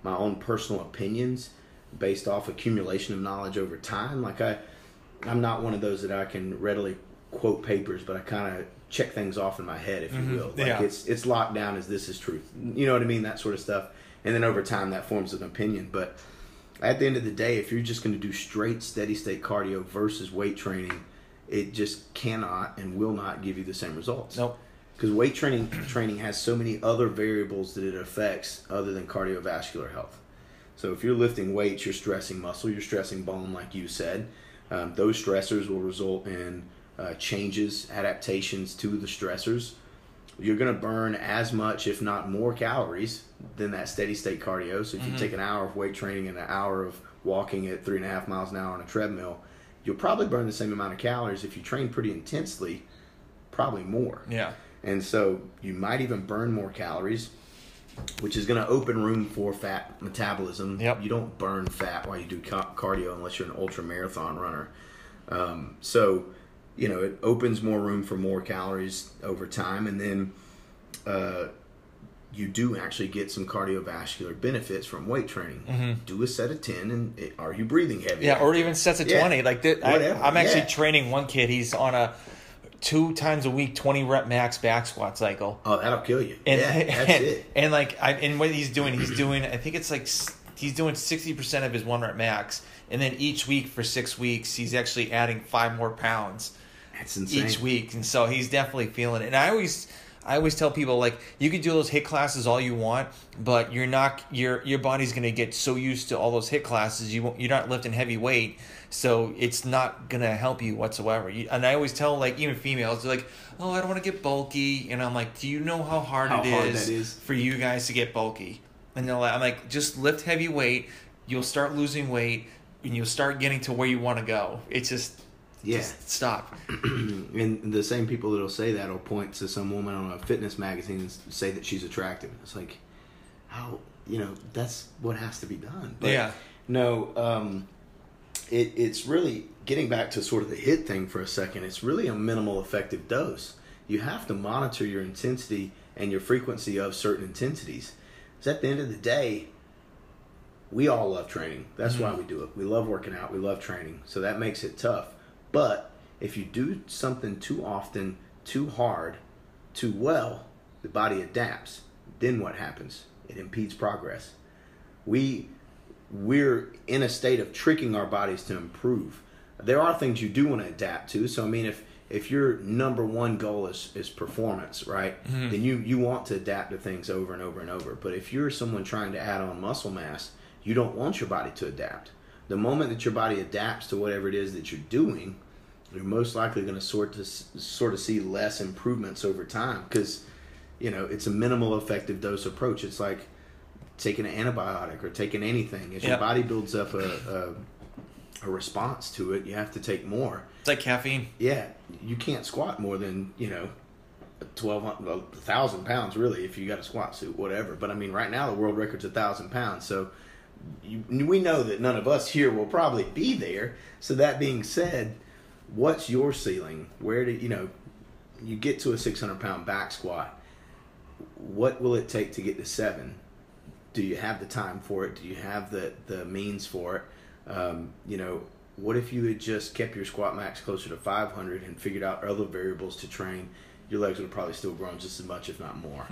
my own personal opinions based off accumulation of knowledge over time. Like I'm not one of those that I can readily quote papers, but I kind of check things off in my head, if you will. Like it's locked down as this is truth. You know what I mean? That sort of stuff. And then over time that forms an opinion. But at the end of the day, if you're just going to do straight steady state cardio versus weight training, it just cannot and will not give you the same results. Nope. Because weight training has so many other variables that it affects other than cardiovascular health. So if you're lifting weights, you're stressing muscle, you're stressing bone, like you said. Those stressors will result in changes, adaptations to the stressors. you're going to burn as much, if not more, calories than that steady state cardio. So if you take an hour of weight training and an hour of walking at 3.5 miles an hour on a treadmill, you'll probably burn the same amount of calories. If you train pretty intensely, probably more. Yeah. And so you might even burn more calories, which is going to open room for fat metabolism. Yep. You don't burn fat while you do cardio unless you're an ultra marathon runner. So, you know, it opens more room for more calories over time. And then you do actually get some cardiovascular benefits from weight training. Do a set of 10, and are you breathing heavy? Yeah, or even sets of 20. Like I'm actually training one kid. He's on a 2 times a week 20 rep max back squat cycle. Oh, that'll kill you. And, that's it. And like and what he's doing I think it's like he's doing 60% of his 1 rep max, and then each week for 6 weeks he's actually adding 5 more pounds. That's insane. Each week, and so he's definitely feeling it. And I always tell people, like, you can do those HIIT classes all you want, but you're not your body's going to get so used to all those HIIT classes, you're not lifting heavy weight, so it's not going to help you whatsoever. And I always tell, like, even females, they're like, oh, I don't want to get bulky, and I'm like, do you know how hard it is for you guys to get bulky? And they're like, I'm like, just lift heavy weight, you'll start losing weight, and you'll start getting to where you want to go. It's just stop. And the same people that'll say that will point to some woman on a fitness magazine and say that she's attractive. It's like, how, you know, that's what has to be done. But no, it's really getting back to sort of the HIIT thing for a second. It's really a minimal effective dose. You have to monitor your intensity and your frequency of certain intensities. Because at the end of the day, we all love training. That's why we do it. We love working out. We love training. So that makes it tough. But if you do something too often, too hard, too well, the body adapts. Then what happens? It impedes progress. We're in a state of tricking our bodies to improve. There are things you do want to adapt to. So, I mean, if your number one goal is performance, right, then you want to adapt to things over and over and over. But if you're someone trying to add on muscle mass, you don't want your body to adapt. The moment that your body adapts to whatever it is that you're doing, you're most likely going to sort of see less improvements over time, because, you know, it's a minimal effective dose approach. It's like taking an antibiotic or taking anything. As your body builds up a response to it, you have to take more. It's like caffeine. Yeah, you can't squat more than, you know, 1,000 pounds really if you got a squat suit, whatever. But I mean, right now the world record's 1,000 pounds, so we know that none of us here will probably be there. So that being said, what's your ceiling? Where do you get to a 600-pound back squat? What will it take to get to 7? Do you have the time for it? Do you have the means for it? You know, what if you had just kept your squat max closer to 500 and figured out other variables to train? Your legs would have probably still grown just as much, if not more.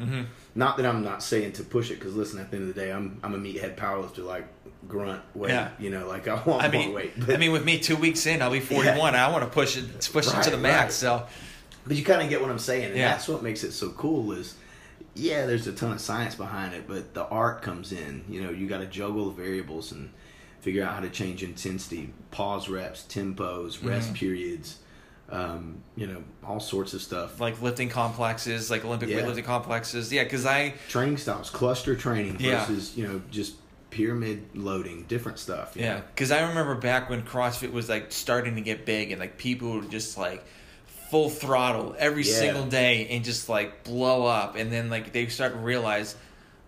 Not that I'm not saying to push it, because listen, at the end of the day, I'm a meathead powerlifter, like grunt weight, you know, like I want more weight. But, I mean, with me 2 weeks in, I'll be 41. I want to push it to the max. So, but you kind of get what I'm saying, and that's what makes it so cool. Is there's a ton of science behind it, but the art comes in. You know, you got to juggle the variables and figure out how to change intensity, pause reps, tempos, rest periods. You know, all sorts of stuff. Like lifting complexes, like Olympic weightlifting complexes. Yeah, because training styles, cluster training versus, you know, just pyramid loading, different stuff. Yeah, because I remember back when CrossFit was like starting to get big, and like people would just like full throttle every single day and just like blow up, and then like they start to realize,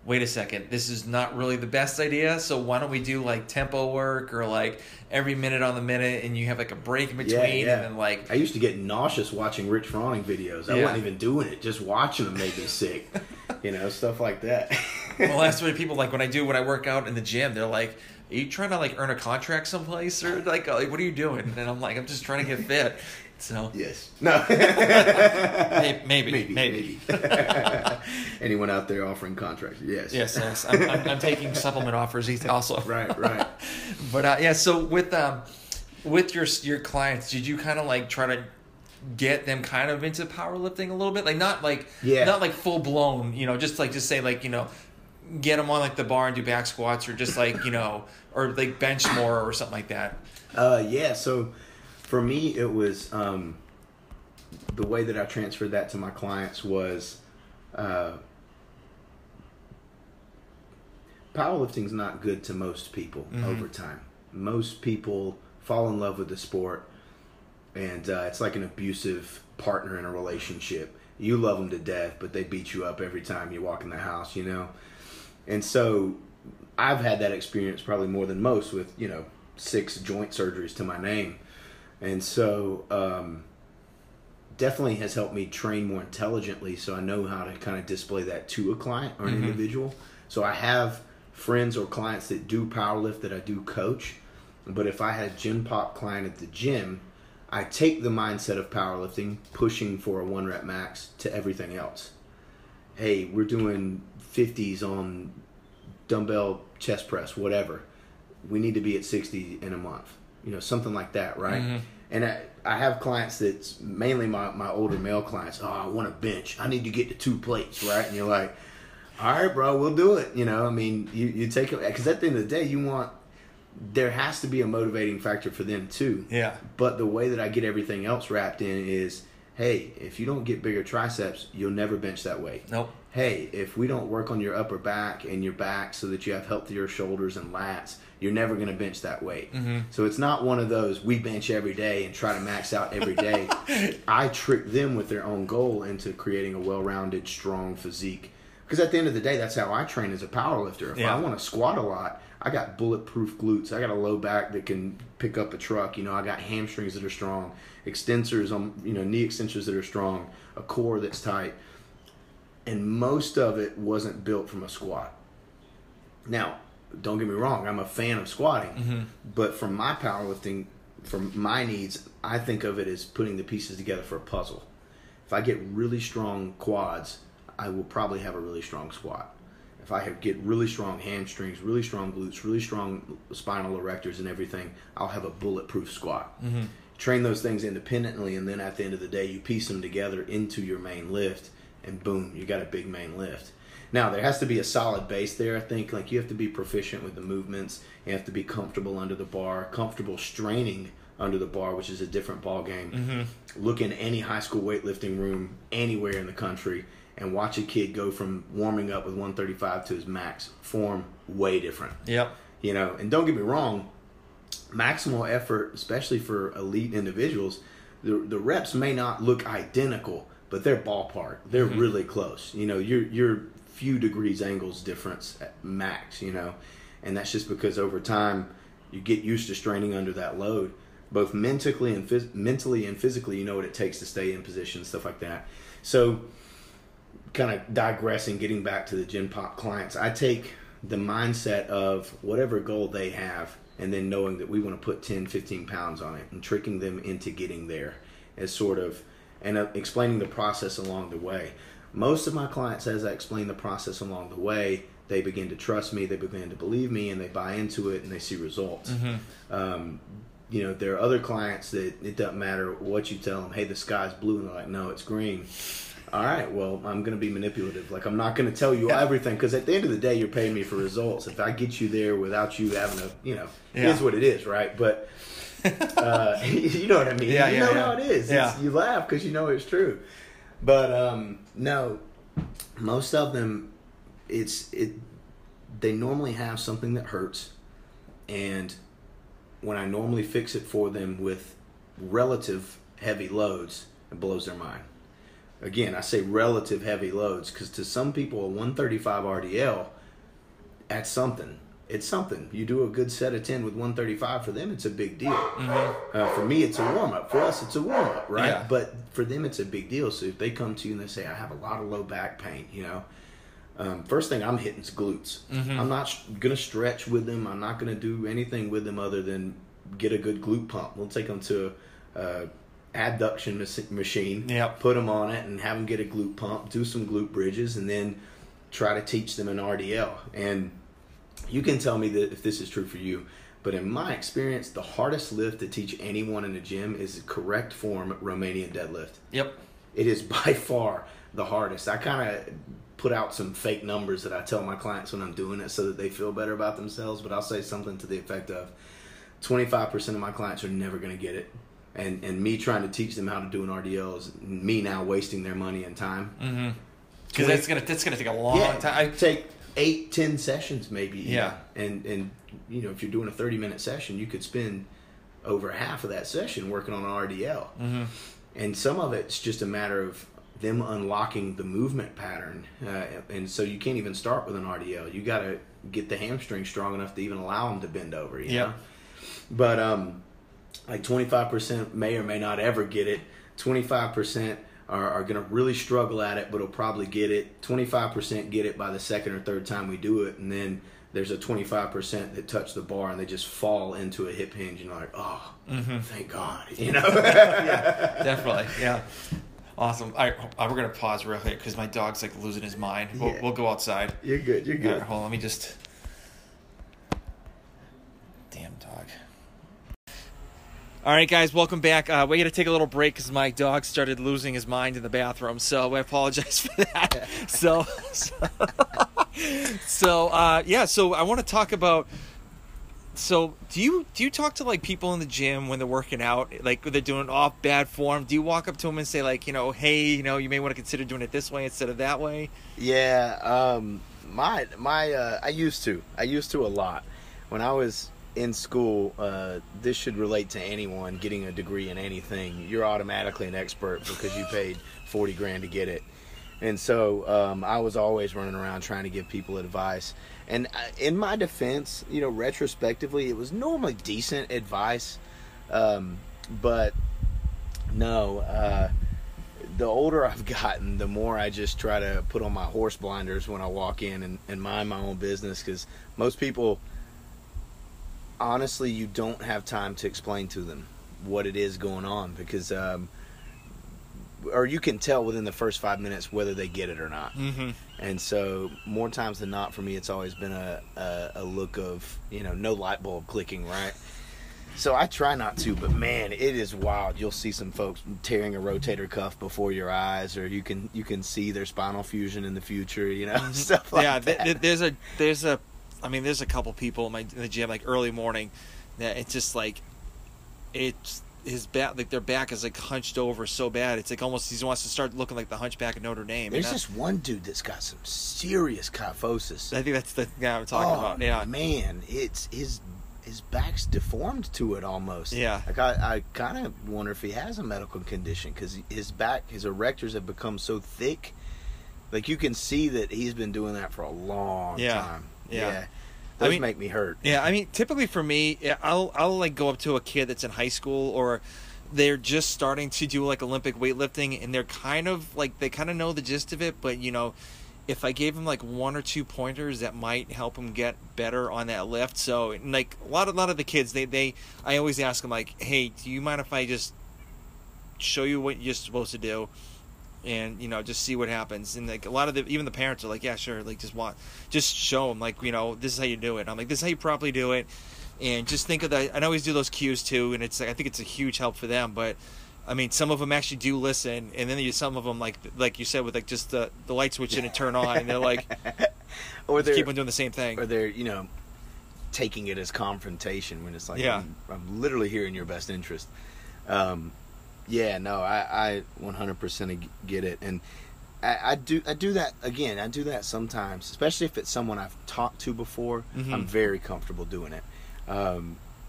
wait a second, this is not really the best idea, so why don't we do like tempo work or like every minute on the minute, and you have like a break in between, and then like... I used to get nauseous watching Rich Froning videos. I wasn't even doing it. Just watching them made me sick. You know, stuff like that. Well, that's what people like when I work out in the gym, they're like, are you trying to like earn a contract someplace, or like what are you doing? And I'm like, I'm just trying to get fit. So yes, no, maybe. Anyone out there offering contracts? Yes. I'm taking supplement offers also. Right. But so with your clients, did you kind of like try to get them kind of into powerlifting a little bit, like not like full blown, you know, just say like, you know, get them on like the bar and do back squats, or just like, you know, or like bench more or something like that? So for me, it was the way that I transferred that to my clients was Powerlifting's not good to most people over time. Most people fall in love with the sport, and it's like an abusive partner in a relationship. You love them to death, but they beat you up every time you walk in the house, you know? And so I've had that experience probably more than most with, 6 joint surgeries to my name. And so definitely has helped me train more intelligently, so I know how to kind of display that to a client or an individual. So I have friends or clients that do powerlift that I do coach, but if I had a gym pop client at the gym, I take the mindset of powerlifting, pushing for a 1 rep max, to everything else. Hey, we're doing 50s on dumbbell chest press, whatever. We need to be at 60 in a month, something like that, right? And I have clients that's mainly my older male clients. Oh, I want to bench. I need to get to 2 plates, right? And you're like, all right, bro, we'll do it. You take it, because at the end of the day, there has to be a motivating factor for them too. Yeah. But the way that I get everything else wrapped in is, hey, if you don't get bigger triceps, you'll never bench that weight. Nope. Hey, if we don't work on your upper back and your back so that you have healthier shoulders and lats, you're never going to bench that weight. So it's not one of those, we bench every day and try to max out every day. I trick them with their own goal into creating a well-rounded, strong physique. Because at the end of the day, that's how I train as a powerlifter. If I want to squat a lot, I got bulletproof glutes. I got a low back that can pick up a truck. I got hamstrings that are strong, extensors on, knee extensions that are strong, a core that's tight. And most of it wasn't built from a squat. Now, don't get me wrong, I'm a fan of squatting, but from my powerlifting, from my needs, I think of it as putting the pieces together for a puzzle. If I get really strong quads, I will probably have a really strong squat. If I get really strong hamstrings, really strong glutes, really strong spinal erectors and everything, I'll have a bulletproof squat. Train those things independently, and then at the end of the day, you piece them together into your main lift, and boom, you got a big main lift. Now, there has to be a solid base there, I think. Like, you have to be proficient with the movements. You have to be comfortable under the bar, comfortable straining under the bar, which is a different ball game. Look in any high school weightlifting room anywhere in the country and watch a kid go from warming up with 135 to his max form way different. Yep. And don't get me wrong, maximal effort, especially for elite individuals, the reps may not look identical, but they're ballpark. They're really close. You're few degrees angles difference at max, and that's just because over time you get used to straining under that load, both mentally and physically. You know what it takes to stay in position, stuff like that. So, kind of digressing, getting back to the Gen Pop clients, I take the mindset of whatever goal they have, and then knowing that we want to put 10, 15 pounds on it and tricking them into getting there as sort of, and explaining the process along the way. Most of my clients, as I explain the process along the way, they begin to trust me, they begin to believe me, and they buy into it, and they see results. There are other clients that it doesn't matter what you tell them, hey, the sky's blue, and they're like, no, it's green. All right, well, I'm going to be manipulative. Like, I'm not going to tell you everything, because at the end of the day, you're paying me for results. If I get you there without you having it is what it is, right? But you know what I mean? You know how it is. You laugh because you know it's true. But no, most of them, they normally have something that hurts, and when I normally fix it for them with relative heavy loads, it blows their mind. Again, I say relative heavy loads because to some people, a 135 RDL, that's something. It's something. You do a good set of 10 with 135, for them, it's a big deal. For me, it's a warm-up. For us, it's a warm-up, right? Yeah. But for them, it's a big deal. So if they come to you and they say, I have a lot of low back pain, first thing I'm hitting is glutes. I'm not going to stretch with them. I'm not going to do anything with them other than get a good glute pump. We'll take them to abduction machine, put them on it and have them get a glute pump, do some glute bridges, and then try to teach them an RDL. And you can tell me that if this is true for you, but in my experience, the hardest lift to teach anyone in the gym is the correct form Romanian deadlift. Yep. It is by far the hardest. I kind of put out some fake numbers that I tell my clients when I'm doing it so that they feel better about themselves, but I'll say something to the effect of 25% of my clients are never going to get it. And me trying to teach them how to do an RDL is me now wasting their money and time. Because it's gonna take a long time. Take 8-10 sessions maybe. Yeah. And you know, if you're doing a 30-minute session, you could spend over half of that session working on an RDL. Mm-hmm. And some of it's just a matter of them unlocking the movement pattern. And so you can't even start with an RDL. You got to get the hamstring strong enough to even allow them to bend over. You know? But like 25% may or may not ever get it. 25% are going to really struggle at it, but will probably get it. 25% get it by the second or third time we do it. And then there's a 25% that touch the bar and they just fall into a hip hinge and like, oh, thank God, you know? Yeah, definitely. Yeah. Awesome. All right, we're going to pause real quick because my dog's like losing his mind. We'll go outside. You're good. You're good. All right, hold on. Let me just... Damn dog. All right, guys, welcome back. We're going to take a little break because my dog started losing his mind in the bathroom, so I apologize for that. So I want to talk about... So do you talk to like people in the gym when they're working out, like when they're doing off bad form? Do you walk up to them and say like, hey, you may want to consider doing it this way instead of that way? Yeah, I used to a lot. When I was in school, this should relate to anyone getting a degree in anything. You're automatically an expert because you paid $40,000 to get it. And so I was always running around trying to give people advice. And in my defense, retrospectively, it was normally decent advice. But no, the older I've gotten, the more I just try to put on my horse blinders when I walk in and mind my own business. Because most people, honestly, you don't have time to explain to them what it is going on. Because... or you can tell within the first 5 minutes whether they get it or not. Mm-hmm. And so more times than not for me, it's always been a look of, no light bulb clicking, right? So I try not to, but man, it is wild. You'll see some folks tearing a rotator cuff before your eyes, or you can see their spinal fusion in the future, Mm-hmm. Stuff like that. Yeah, there's a couple people in the gym, like early morning, that it's just like, it's his back, like their back is like hunched over so bad. It's like almost he wants to start looking like the Hunchback of Notre Dame. There's this one dude that's got some serious kyphosis. I think that's the guy I'm talking about. Yeah, man, it's his back's deformed to it almost. Yeah, like I kind of wonder if he has a medical condition because his erectors have become so thick. Like you can see that he's been doing that for a long time. Yeah. Those make me hurt. Yeah, typically for me, I'll like go up to a kid that's in high school or they're just starting to do like Olympic weightlifting and they're kind of like they kind of know the gist of it, but if I gave them like 1 or 2 pointers that might help them get better on that lift. So like a lot of the kids, I always ask them like, hey, do you mind if I just show you what you're supposed to do? And just see what happens. And like a lot of even the parents are like, yeah, sure, like just show them like this is how you do it. I'm like, this is how you properly do it. And just think of that. I always do those cues too, and I think it's a huge help for them. But some of them actually do listen, and then some of them like you said with like just the light switch in and turn on, and they're like, or they keep on doing the same thing, or they're taking it as confrontation when it's like, I'm literally here in your best interest. Yeah, no, I 100% get it, and I do that again. I do that sometimes, especially if it's someone I've talked to before. Mm-hmm. I'm very comfortable doing it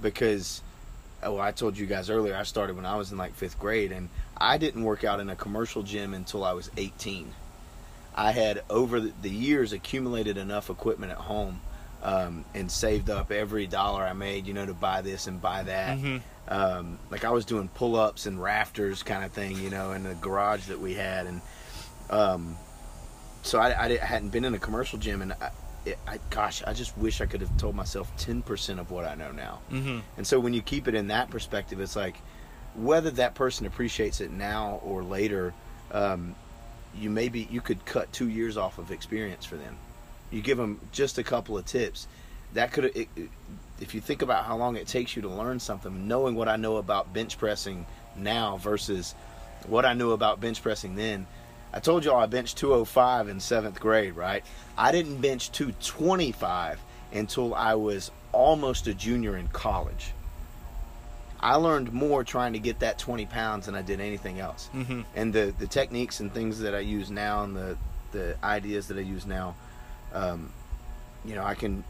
because, I told you guys earlier, I started when I was in like 5th grade, and I didn't work out in a commercial gym until I was 18. I had over the years accumulated enough equipment at home and saved up every dollar I made, to buy this and buy that. Mm-hmm. Like I was doing pull-ups and rafters kind of thing, in the garage that we had. And so I hadn't been in a commercial gym. And I just wish I could have told myself 10% of what I know now. Mm-hmm. And so when you keep it in that perspective, it's like whether that person appreciates it now or later, you could cut 2 years off of experience for them. You give them just a couple of tips. That could if you think about how long it takes you to learn something, knowing what I know about bench pressing now versus what I knew about bench pressing then. I told y'all I benched 205 in 7th grade, right? I didn't bench 225 until I was almost a junior in college. I learned more trying to get that 20 pounds than I did anything else. Mm-hmm. And the techniques and things that I use now and the ideas that I use now. I can,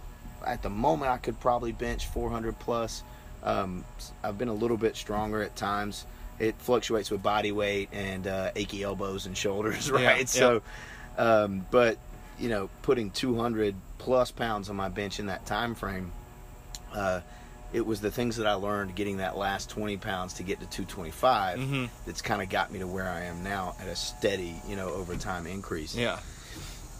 at the moment, I could probably bench 400 plus. I've been a little bit stronger at times. It fluctuates with body weight and achy elbows and shoulders, right? Yeah. So, but putting 200 plus pounds on my bench in that time frame, it was the things that I learned getting that last 20 pounds to get to 225 that's kind of got me to where I am now at a steady, over time increase. Yeah.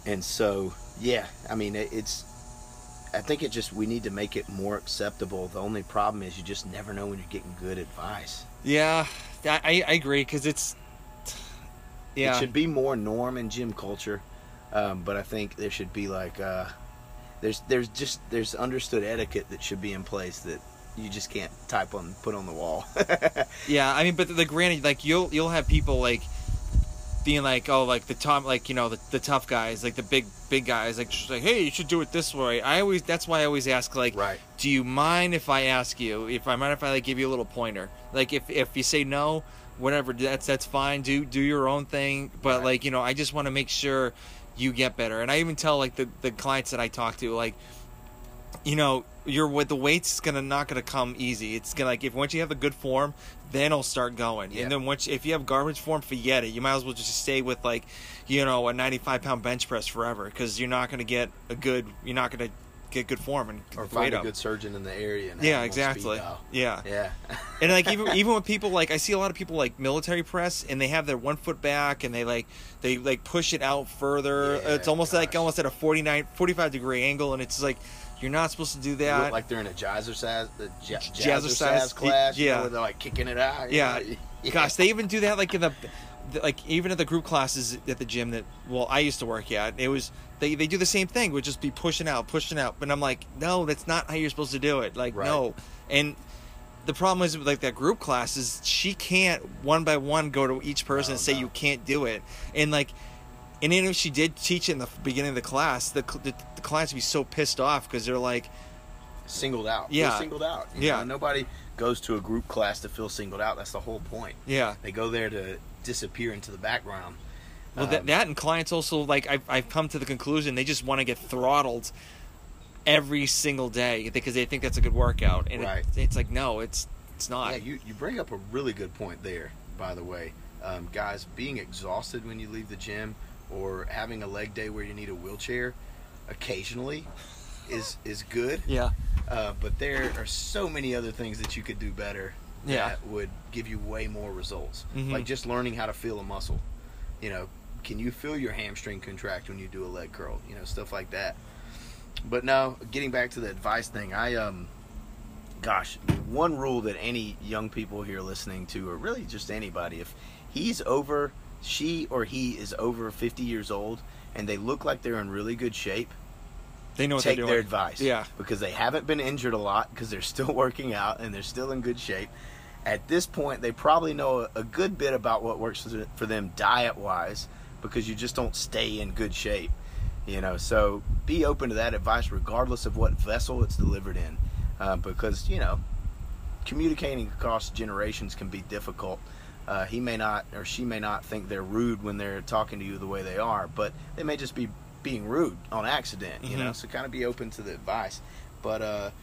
And so, yeah, I mean, I think we need to make it more acceptable. The only problem is you just never know when you're getting good advice. Yeah, I agree, because it should be more norm in gym culture, but I think there should be there's understood etiquette that should be in place that you just can't put on the wall. Yeah, I mean, but granted, like you'll have people like being like, oh, like the top, like the tough guys, like the big guys, like hey, you should do it this way. That's why I always ask, like, right, do you mind if I ask you? If I mind if I like give you a little pointer? Like if you say no, whatever, that's fine. Do your own thing, but right. like I just want to make sure you get better. And I even tell like the clients that I talk to, like, you're with the weights not gonna come easy. It's gonna, like, once you have a good form, then it'll start going. Yeah. And then if you have garbage form, forget it. You might as well just stay with like, a 95-pound bench press forever, because you're not gonna get good form and or find a good surgeon in the area. And yeah, exactly. Yeah. And like even with people, like I see a lot of people like military press, and they have their 1 foot back, and they push it out further. Yeah, it's almost at a 45 degree angle, and it's like, you're not supposed to do that. Look like they're in a jazzercise class. Yeah, where they're like kicking it out. Yeah. Gosh, they even do that like in even at the group classes at the gym that I used to work at. It was they do the same thing, would just be pushing out. But I'm like, no, that's not how you're supposed to do it. Like, right. No. And the problem is with like that group class is she can't one by one go to each person and say you can't do it. And like, and then if she did teach it in the beginning of the class, the clients would be so pissed off, because they're like singled out. Yeah. Feel singled out. Yeah. Nobody goes to a group class to feel singled out. That's the whole point. Yeah. They go there to disappear into the background. Well, that and clients also, like, I've come to the conclusion they just want to get throttled every single day because they think that's a good workout. And right. It's like, no, it's not. Yeah, you bring up a really good point there, by the way. Guys, being exhausted when you leave the gym, or having a leg day where you need a wheelchair occasionally is good. Yeah. But there are so many other things that you could do better that would give you way more results. Mm-hmm. Like just learning how to feel a muscle. Can you feel your hamstring contract when you do a leg curl? Stuff like that. But no, getting back to the advice thing, one rule that any young people here listening to, or really just anybody, if she or he is over 50 years old and they look like they're in really good shape, they know what take they're doing. Their advice. Yeah. Because they haven't been injured a lot, because they're still working out and they're still in good shape. At this point, they probably know a good bit about what works for them diet-wise, because you just don't stay in good shape. So be open to that advice regardless of what vessel it's delivered in, because, communicating across generations can be difficult. He may not, or she may not, think they're rude when they're talking to you the way they are, but they may just be being rude on accident, so kind of be open to the advice. But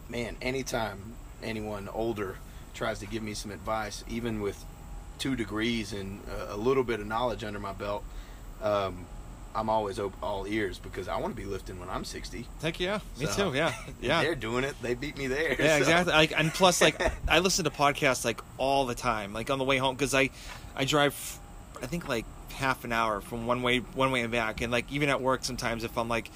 man, anytime anyone older tries to give me some advice, even with 2 degrees and a little bit of knowledge under my belt, I'm always all ears, because I want to be lifting when I'm 60. Heck yeah, me too. Yeah. They're doing it. They beat me there. Yeah, exactly. And plus, like, I listen to podcasts like all the time, like on the way home, because I drive, I think, like half an hour from one way and back, and like even at work sometimes, if I'm like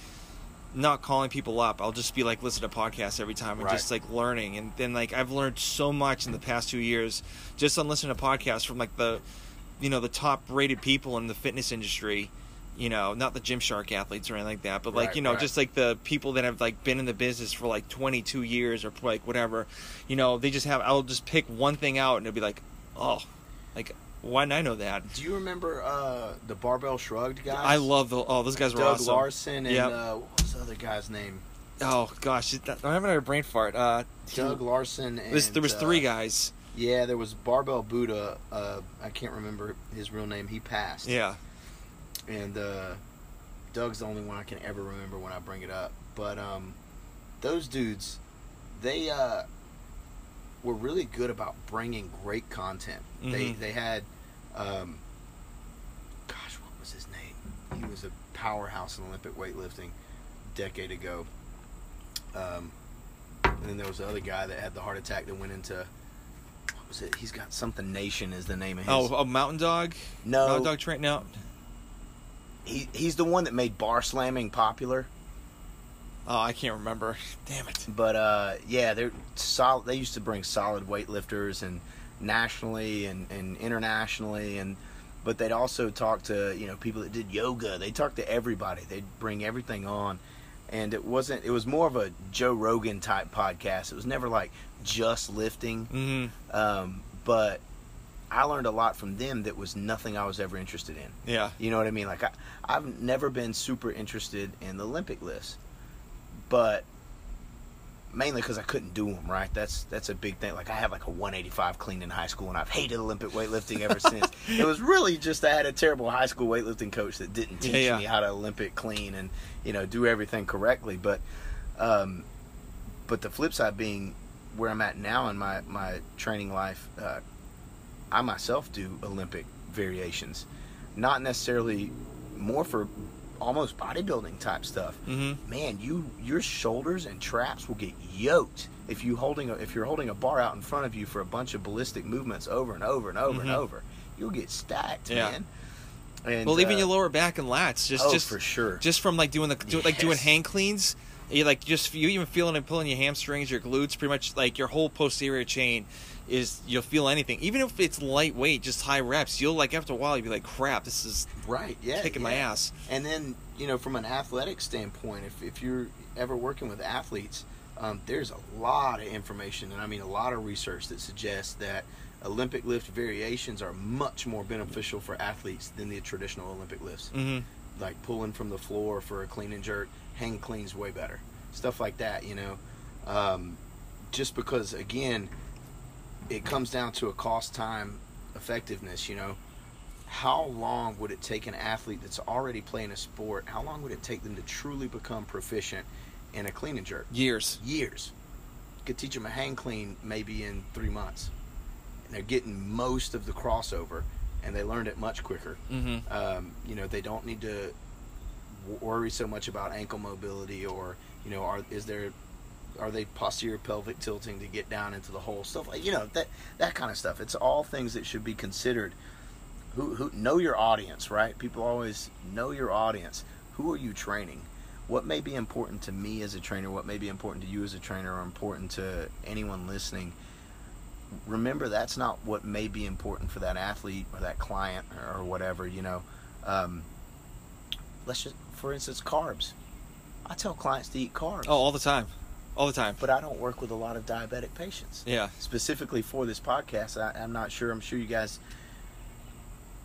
not calling people up, I'll just be like listen to podcasts every time and just like learning. And then like I've learned so much in the past 2 years just on listening to podcasts from like the top rated people in the fitness industry. Not the Gymshark athletes or anything like that, but like, just like the people that have like been in the business for like 22 years or like whatever, they just I'll just pick one thing out and it'll be like, oh, like, why didn't I know that? Do you remember the Barbell Shrugged guys? I love those guys were Doug awesome. Larson and what was the other guy's name? Oh gosh, I'm having a brain fart. Doug Larson and there was 3 guys. Yeah, there was Barbell Buddha. I can't remember his real name. He passed. Yeah. and Doug's the only one I can ever remember when I bring it up. But those dudes, they were really good about bringing great content. They had, gosh, what was his name? He was a powerhouse in Olympic weightlifting a decade ago. And then there was the other guy that had the heart attack that went into, what was it? He's got something Nation is the name of his. Oh, a Mountain Dog? No. Mountain Dog train? No. He's the one that made bar slamming popular. Oh, I can't remember. Damn it. But yeah, they're solid. They used to bring solid weightlifters and nationally and internationally, but they'd also talk to people that did yoga. They talked to everybody. They'd bring everything on, and it was more of a Joe Rogan type podcast. It was never like just lifting. But I learned a lot from them that was nothing I was ever interested in. Yeah. You know what I mean? Like I've never been super interested in the Olympic lifts. But mainly because I couldn't do them, right? That's a big thing. Like I had like a 185 clean in high school, and I've hated Olympic weightlifting ever since. It was really just I had a terrible high school weightlifting coach that didn't teach me how to Olympic clean and do everything correctly. But the flip side being where I'm at now in my training life, I myself do Olympic variations, not necessarily more for almost bodybuilding type stuff. Man, your shoulders and traps will get yoked if you're holding a bar out in front of you for a bunch of ballistic movements over and over and over and over. You'll get stacked, man. And, well, even your lower back and lats, just for sure, just from like doing doing hang cleans, you even feeling and pulling your hamstrings, your glutes, pretty much like your whole posterior chain. You'll feel anything, even if it's lightweight, just high reps. You'll after a while, you'll be like, "Crap, this is kicking my ass." And then from an athletic standpoint, if you're ever working with athletes, there's a lot of information, and I mean a lot of research that suggests that Olympic lift variations are much more beneficial for athletes than the traditional Olympic lifts. Like pulling from the floor for a clean and jerk, hang clean's way better. Stuff like that, just because again. It comes down to a cost-time effectiveness, How long would it take an athlete that's already playing a sport, how long would it take them to truly become proficient in a clean and jerk? Years. You could teach them a hang clean maybe in 3 months. And they're getting most of the crossover, and they learned it much quicker. They don't need to worry so much about ankle mobility or, are they posterior pelvic tilting to get down into the hole? Stuff like that kind of stuff. It's all things that should be considered. Who know your audience, right? People always know your audience. Who are you training? What may be important to me as a trainer? What may be important to you as a trainer, or important to anyone listening? Remember, that's not what may be important for that athlete or that client or whatever. Let's just, for instance, carbs. I tell clients to eat carbs. Oh, all the time. All the time. But I don't work with a lot of diabetic patients. Yeah. Specifically for this podcast, I'm not sure. I'm sure you guys,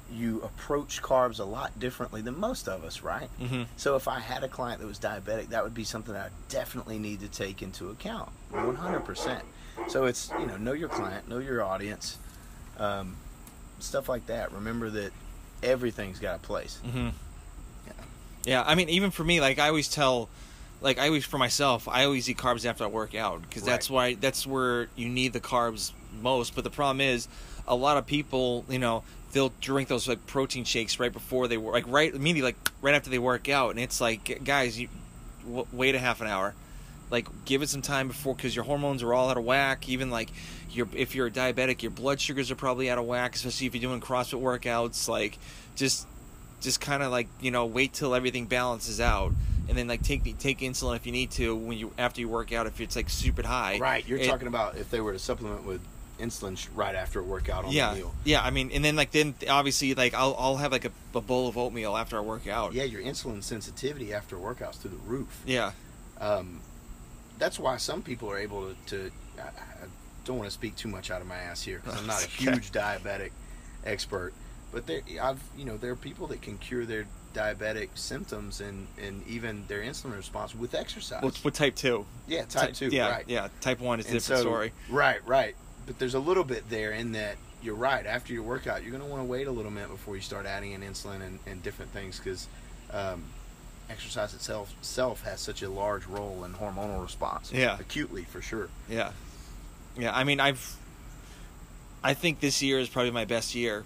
you approach carbs a lot differently than most of us, right? So if I had a client that was diabetic, that would be something I definitely need to take into account, 100%. So it's, know your client, know your audience, stuff like that. Remember that everything's got a place. Yeah, I mean, even for me, like I always tell... for myself, I always eat carbs after I work out because that's where you need the carbs most. But the problem is, a lot of people, they'll drink those protein shakes right before they work, right after they work out, and it's like, guys, you wait a half an hour, give it some time before, because your hormones are all out of whack. Even if you're a diabetic, your blood sugars are probably out of whack, especially if you're doing CrossFit workouts. Just kind of wait till everything balances out. And then take insulin if you need to after you work out, if it's super high. Right, you're talking about if they were to supplement with insulin right after a workout on the meal. Yeah, I mean, and then then obviously I'll have a bowl of oatmeal after I work out. Yeah, your insulin sensitivity after workouts through the roof. Yeah. That's why some people are able to I don't want to speak too much out of my ass here because I'm not a huge diabetic expert, but there are people that can cure their diabetic symptoms and even their insulin response with exercise. With type 2. Yeah, type 2, yeah, right. Yeah, type 1 is a different story. Right. But there's a little bit there in that you're right. After your workout, you're going to want to wait a little minute before you start adding in insulin and different things, because exercise itself has such a large role in hormonal response. Yeah. Acutely, for sure. Yeah. Yeah, I mean, I think this year is probably my best year,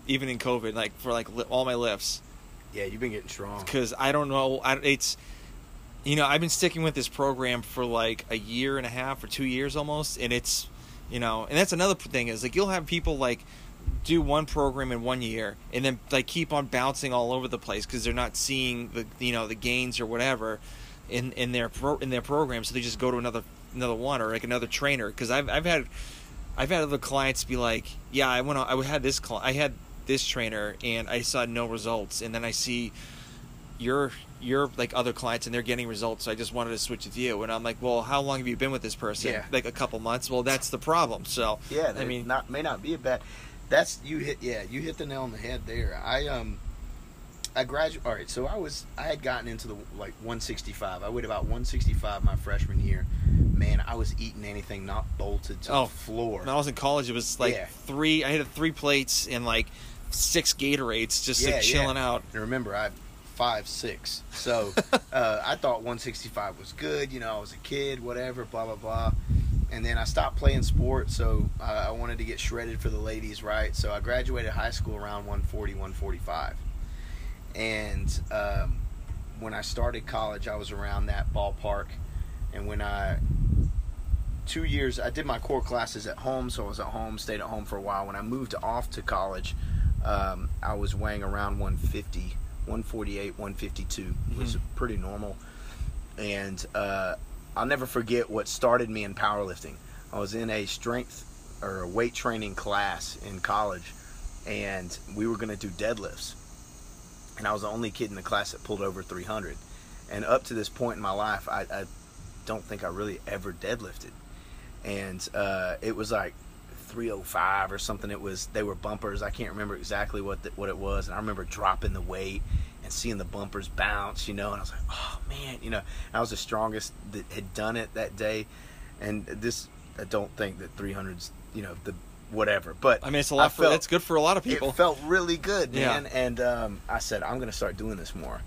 even in COVID, like, for, like, all my lifts. Yeah, you've been getting strong. Because I don't know, it's, you know, I've been sticking with this program for, like, a year and a half or 2 years almost, and it's, you know, and that's another thing is, like, you'll have people, like, do one program in 1 year and then, like, keep on bouncing all over the place because they're not seeing the, you know, the gains or whatever in their program, so they just go to another one, or like another trainer. Because I've had other clients be like, yeah, I had this trainer and I saw no results, and then I see your like other clients and they're getting results, so I just wanted to switch with you. And I'm like, well, how long have you been with this person? Yeah. Like a couple months. Well, that's the problem. So yeah, I mean, may not be a bad. That's you hit the nail on the head there. I graduated. All right, so I had gotten into the, like, 165. I weighed about 165 my freshman year. Man, I was eating anything not bolted to the floor. When I was in college, it was like I had 3 plates and like 6 Gatorades, just like chilling out. And remember, I'm 5'6", so I thought 165 was good. You know, I was a kid, whatever, blah blah blah. And then I stopped playing sports, so I wanted to get shredded for the ladies, right? So I graduated high school around 140, 145. And when I started college, I was around that ballpark. And when 2 years, I did my core classes at home, so I was at home, stayed at home for a while. When I moved off to college, I was weighing around 150, 148, 152. Mm-hmm. It was pretty normal. And I'll never forget what started me in powerlifting. I was in a strength or a weight training class in college, and we were going to do deadlifts. And I was the only kid in the class that pulled over 300. And up to this point in my life, I don't think I really ever deadlifted. And it was like 305 or something. They were bumpers. I can't remember exactly what it was. And I remember dropping the weight and seeing the bumpers bounce, you know. And I was like, oh man, you know. I was the strongest that had done it that day. And I don't think that 300's, you know, the whatever. But I mean, it's a lot. It's good for a lot of people. It felt really good, man. Yeah. And I said, I'm going to start doing this more.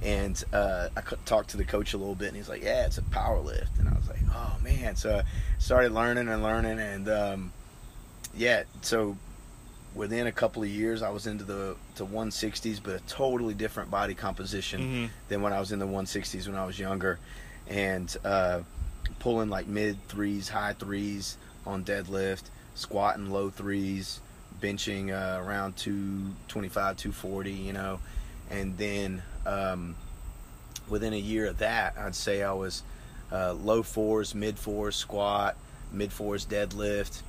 And I talked to the coach a little bit, and he's like, yeah, it's a power lift. And I was like, oh man. So I started learning, and so within a couple of years, I was into the 160s, but a totally different body composition than when I was in the 160s when I was younger. And pulling like mid 3s, high 3s on deadlift, squatting low 3s, benching around 225, 240, you know. And then within a year of that, I'd say I was low 4s, mid 4s squat, mid 4s deadlift,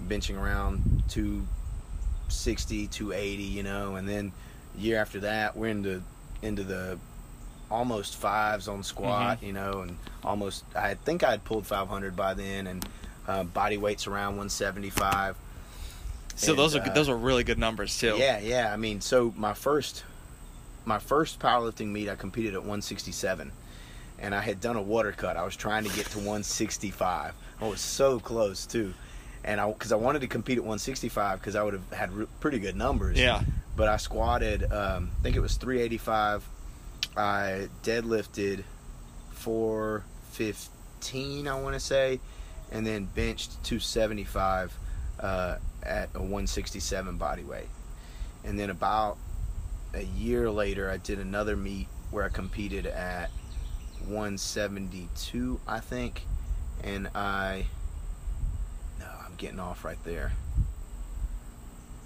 benching around 260, 280, you know. And then a year after that, we're into the almost 5s on squat, you know, and I think I had pulled 500 by then, and body weight's around 175. So and, those are really good numbers too. Yeah. I mean, so my first powerlifting meet, I competed at 167, and I had done a water cut. I was trying to get to 165. I was so close too, and because I wanted to compete at 165 because I would have had pretty good numbers. Yeah. But I squatted, I think it was 385. I deadlifted 415, I want to say, and then benched 275 at a 167 body weight. And then about a year later, I did another meet where I competed at 172, I think, and I'm getting off right there.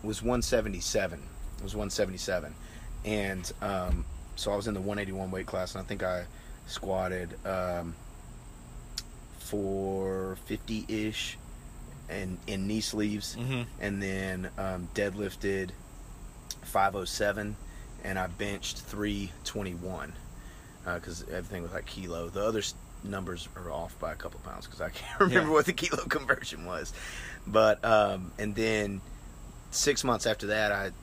It was 177. And so I was in the 181 weight class, and I think I squatted 450-ish and in knee sleeves, and then deadlifted 507, and I benched 321 because everything was like kilo. The other numbers are off by a couple pounds because I can't remember what the kilo conversion was. But and then 6 months after that,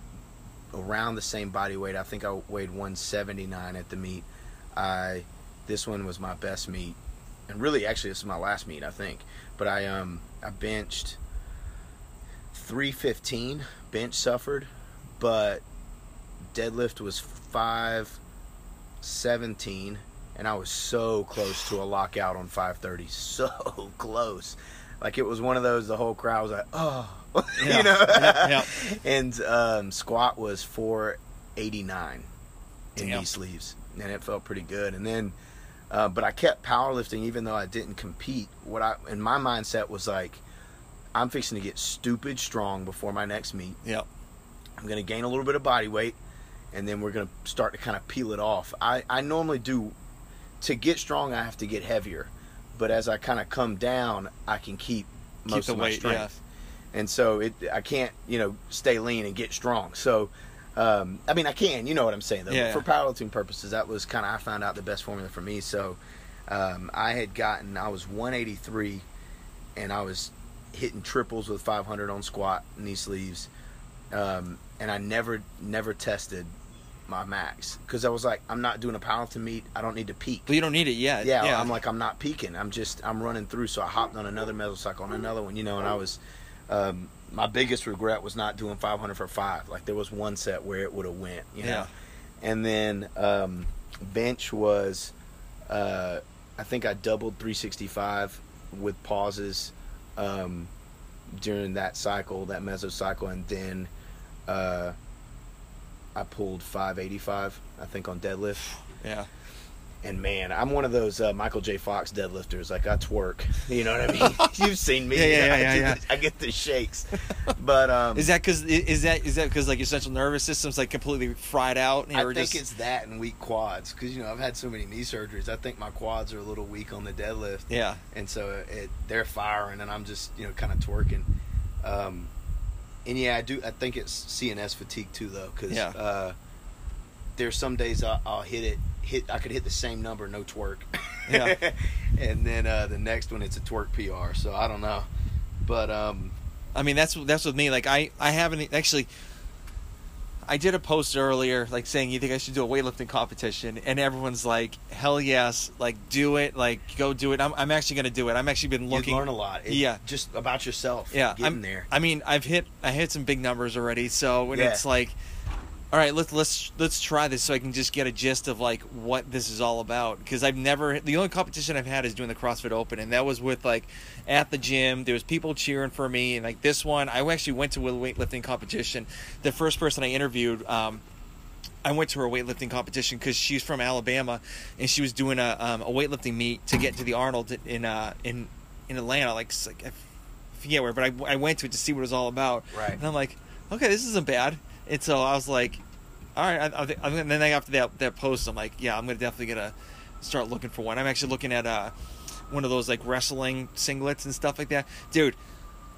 around the same body weight. I think I weighed 179 at the meet. This one was my best meet, and really, actually, this is my last meet, I think. But I benched 315. Bench suffered, but deadlift was 517, and I was so close to a lockout on 530. So close. Like, it was one of those, the whole crowd was like, oh, Yeah. you know? Yeah. And squat was 489 in Damn. knee sleeves, and it felt pretty good. And then, but I kept powerlifting even though I didn't compete. In my mindset was like, I'm fixing to get stupid strong before my next meet. Yep. I'm going to gain a little bit of body weight, and then we're going to start to kind of peel it off. I normally do, to get strong, I have to get heavier. But as I kind of come down, I can keep most of my strength. Yeah. And so I can't, stay lean and get strong. So, I can, you know what I'm saying, though. Yeah. For powerlifting purposes, that was kind of, I found out the best formula for me. So, I was 183, and I was hitting triples with 500 on squat, knee sleeves. And I never tested my max, because I was like, I'm not doing a powerlifting meet. I don't need to peak. Well, you don't need it yet. Yeah. I'm like, I'm not peaking. I'm running through. So I hopped on another mesocycle, on another one, and I was, my biggest regret was not doing 500 for 5. Like, there was one set where it would have went, know? And then, bench was, I think I doubled 365 with pauses, during that cycle, that mesocycle. And then, I pulled 585, I think, on deadlift. Yeah. And man, I'm one of those Michael J. Fox deadlifters. Like, I twerk. You know what I mean? You've seen me. Yeah. I get the shakes. But is that because like your central nervous system's like completely fried out? I think it's that and weak quads, because I've had so many knee surgeries. I think my quads are a little weak on the deadlift. Yeah. And so they're firing, and I'm just kind of twerking. And yeah, I think it's CNS fatigue too, though, because there's some days I'll I could hit the same number, no twerk. Yeah. And then the next one, it's a twerk PR. So I don't know, but I mean, that's with me. Like, I haven't actually. I did a post earlier, like, saying, you think I should do a weightlifting competition, and everyone's like, hell yes, like, do it, like, go do it. I'm actually going to do it. I'm actually been looking. You learn a lot. Just about yourself. Yeah, getting there. I mean, I hit some big numbers already, so when it's like, all right, let's try this, so I can just get a gist of like what this is all about. Because the only competition I've had is doing the CrossFit Open, and that was with like at the gym. There was people cheering for me, and like this one, I actually went to a weightlifting competition. The first person I interviewed, I went to her weightlifting competition because she's from Alabama, and she was doing a weightlifting meet to get to the Arnold in Atlanta. Like I forget where, but I went to it to see what it was all about. Right. And I'm like, okay, this isn't bad. And so I was like, all right. And then after that post, I'm like, yeah, I'm definitely gonna start looking for one. I'm actually looking at one of those like wrestling singlets and stuff like that. Dude,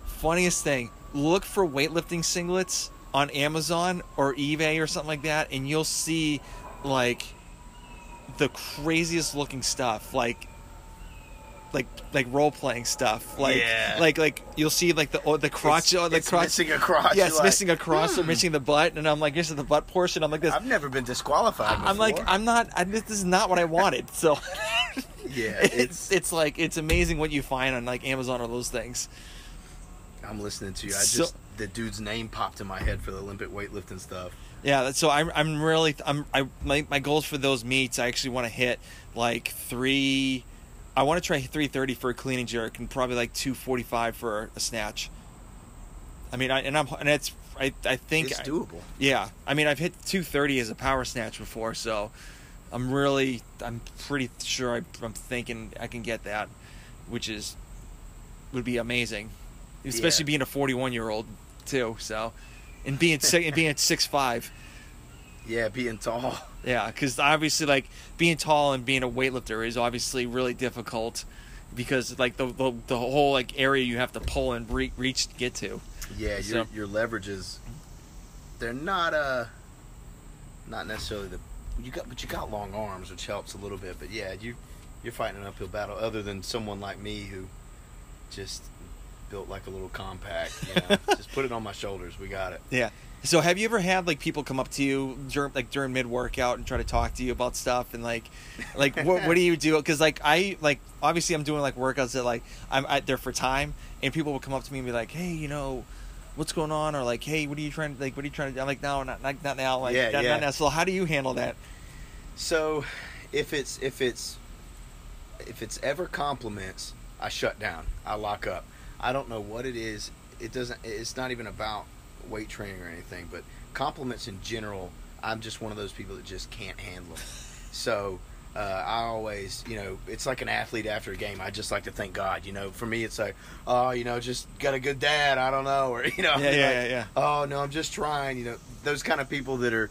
funniest thing, look for weightlifting singlets on Amazon or eBay or something like that, and you'll see like the craziest looking stuff, like role playing stuff, like you'll see like the crotch, it's missing a crotch. Yeah, it's missing a crotch or missing the butt, and I'm like, this is the butt portion. I'm like, this. I've never been disqualified before. I'm like, this is not what I wanted. So yeah, it's like, it's amazing what you find on like Amazon or those things. I'm listening to you. The dude's name popped in my head for the Olympic weightlifting stuff. Yeah, so my goals for those meets, I actually want to hit like 3. I want to try 330 for a clean and jerk, and probably like 245 for a snatch. I mean, I think it's doable. Yeah, I mean, I've hit 230 as a power snatch before, so I'm pretty sure I'm thinking I can get that, which would be amazing, especially being a 41-year-old too. So, and being at 6'5". Yeah, being tall. Yeah, because obviously, like, being tall and being a weightlifter is obviously really difficult, because like the whole like area you have to pull and reach to get to. Yeah, so, your leverages, they're not necessarily you got long arms, which helps a little bit. But yeah, you're fighting an uphill battle. Other than someone like me who just built like a little compact, just put it on my shoulders. We got it. Yeah. So have you ever had like people come up to you during mid-workout and try to talk to you about stuff, and like what do you do? Because like obviously I'm doing like workouts that like they're for time, and people will come up to me and be like, hey, what's going on? Or like, hey, what are you trying to do? I'm like, no, not now. Like, Yeah, not now. So how do you handle that? So if it's ever compliments, I shut down. I lock up. I don't know what it is. It's not even about weight training or anything, but compliments in general, I'm just one of those people that just can't handle them. So I always, it's like an athlete after a game. I just like to thank God. For me, it's like, oh, just got a good dad. I don't know, or Yeah. Oh no, I'm just trying. Those kind of people that are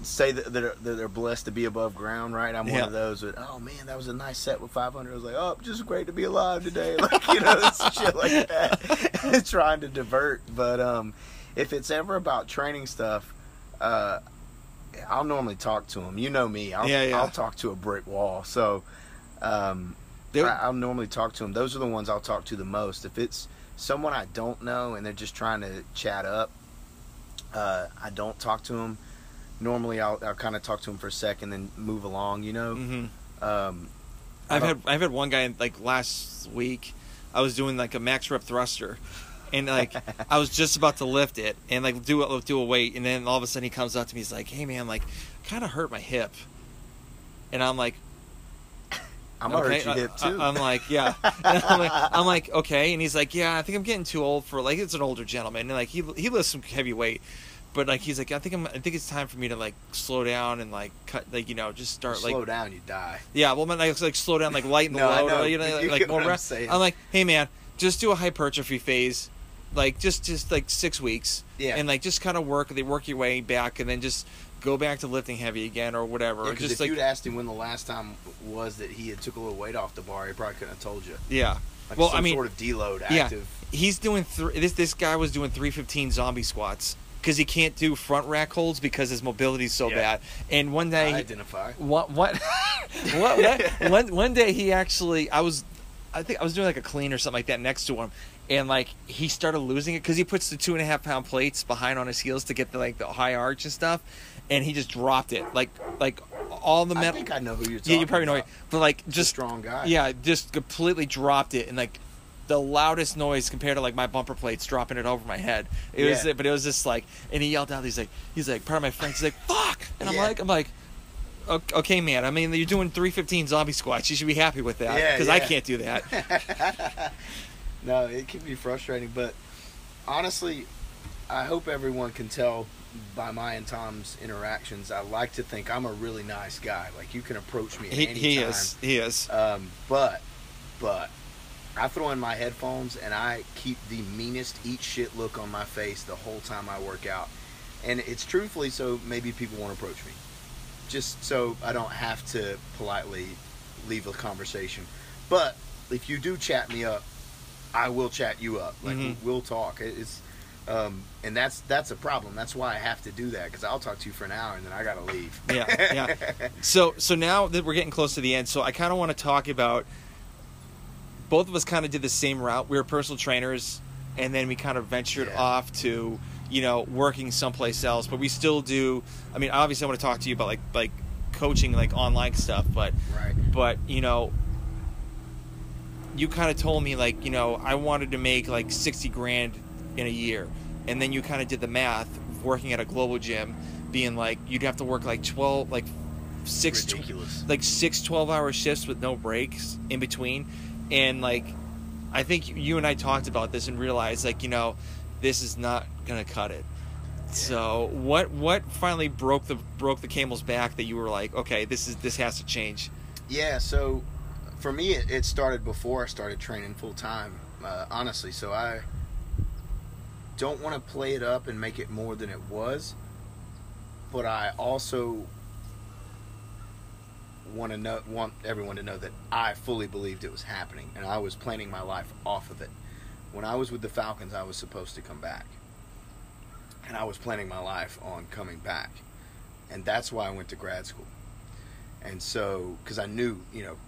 say that they're blessed to be above ground, right? I'm one of those that, oh man, that was a nice set with 500. I was like, oh, just great to be alive today. Like, it's shit like that. Trying to divert. But if it's ever about training stuff, I'll normally talk to them. You know me. I'll talk to a brick wall. So I'll normally talk to them. Those are the ones I'll talk to the most. If it's someone I don't know and they're just trying to chat up, I don't talk to them. Normally, I'll kind of talk to him for a second, then move along. Mm-hmm. I've had one guy like last week. I was doing like a max rep thruster, and like I was just about to lift it and like do a weight, and then all of a sudden he comes up to me. He's like, "Hey man, like kind of hurt my hip," and I'm like, "I'm gonna hurt your hip too." I'm like, "Yeah." I'm like, "Okay," and he's like, "Yeah, I think I'm getting too old for like." It's an older gentleman, and like he lifts some heavy weight. But like he's like, I think it's time for me to like slow down and like cut, like just start like slow down, you die. Yeah, well, man, like slow down, like lighten the load, or, like more rest. I'm like, hey man, just do a hypertrophy phase, like just like 6 weeks, and like just kind of work your way back, and then just go back to lifting heavy again or whatever. Yeah, because just if you'd asked him when the last time was that he had took a little weight off the bar, he probably couldn't have told you. Yeah. Like well, some sort of deload active. Yeah. He's doing this guy was doing 315 zombie squats. Because he can't do front rack holds because his mobility is so bad. And one day, one day he actually, I think I was doing like a clean or something like that next to him, and like he started losing it because he puts the 2.5 pound plates behind on his heels to get the high arch and stuff, and he just dropped it like all the metal. I think I know who you're talking about. Yeah, you probably know it, but like just strong guy. Yeah, just completely dropped it and like. The loudest noise compared to like my bumper plates dropping it over my head. It was just like, and he yelled out. He's like, part of my friends. He's like, "Fuck!" And I'm like, okay, man. I mean, you're doing 315 zombie squats. You should be happy with that because I can't do that. No, it can be frustrating, but honestly, I hope everyone can tell by my and Tom's interactions. I like to think I'm a really nice guy. Like you can approach me at any time. He is. But. I throw in my headphones and I keep the meanest eat shit look on my face the whole time I work out. And it's truthfully so maybe people won't approach me. Just so I don't have to politely leave a conversation. But if you do chat me up, I will chat you up. Like we'll talk. It's and that's a problem. That's why I have to do that because I'll talk to you for an hour and then I gotta leave. Yeah. So now that we're getting close to the end, so I kind of want to talk about. Both of us kind of did the same route. We were personal trainers, and then we kind of ventured off to, working someplace else. But we still do. I mean, obviously, I want to talk to you about like coaching, like online stuff. But you kind of told me like, I wanted to make like $60,000 in a year, and then you kind of did the math, working at a global gym, being like you'd have to work like 6 12-hour shifts with no breaks in between. And like, I think you and I talked about this and realized like, this is not gonna cut it. Yeah. So what finally broke the camel's back that you were like, okay, this has to change? Yeah. So for me, it started before I started training full time. Honestly, so I don't want to play it up and make it more than it was, but I also want everyone to know that I fully believed it was happening and I was planning my life off of it. When I was with the Falcons, I was supposed to come back, and I was planning my life on coming back, and that's why I went to grad school. And so because I knew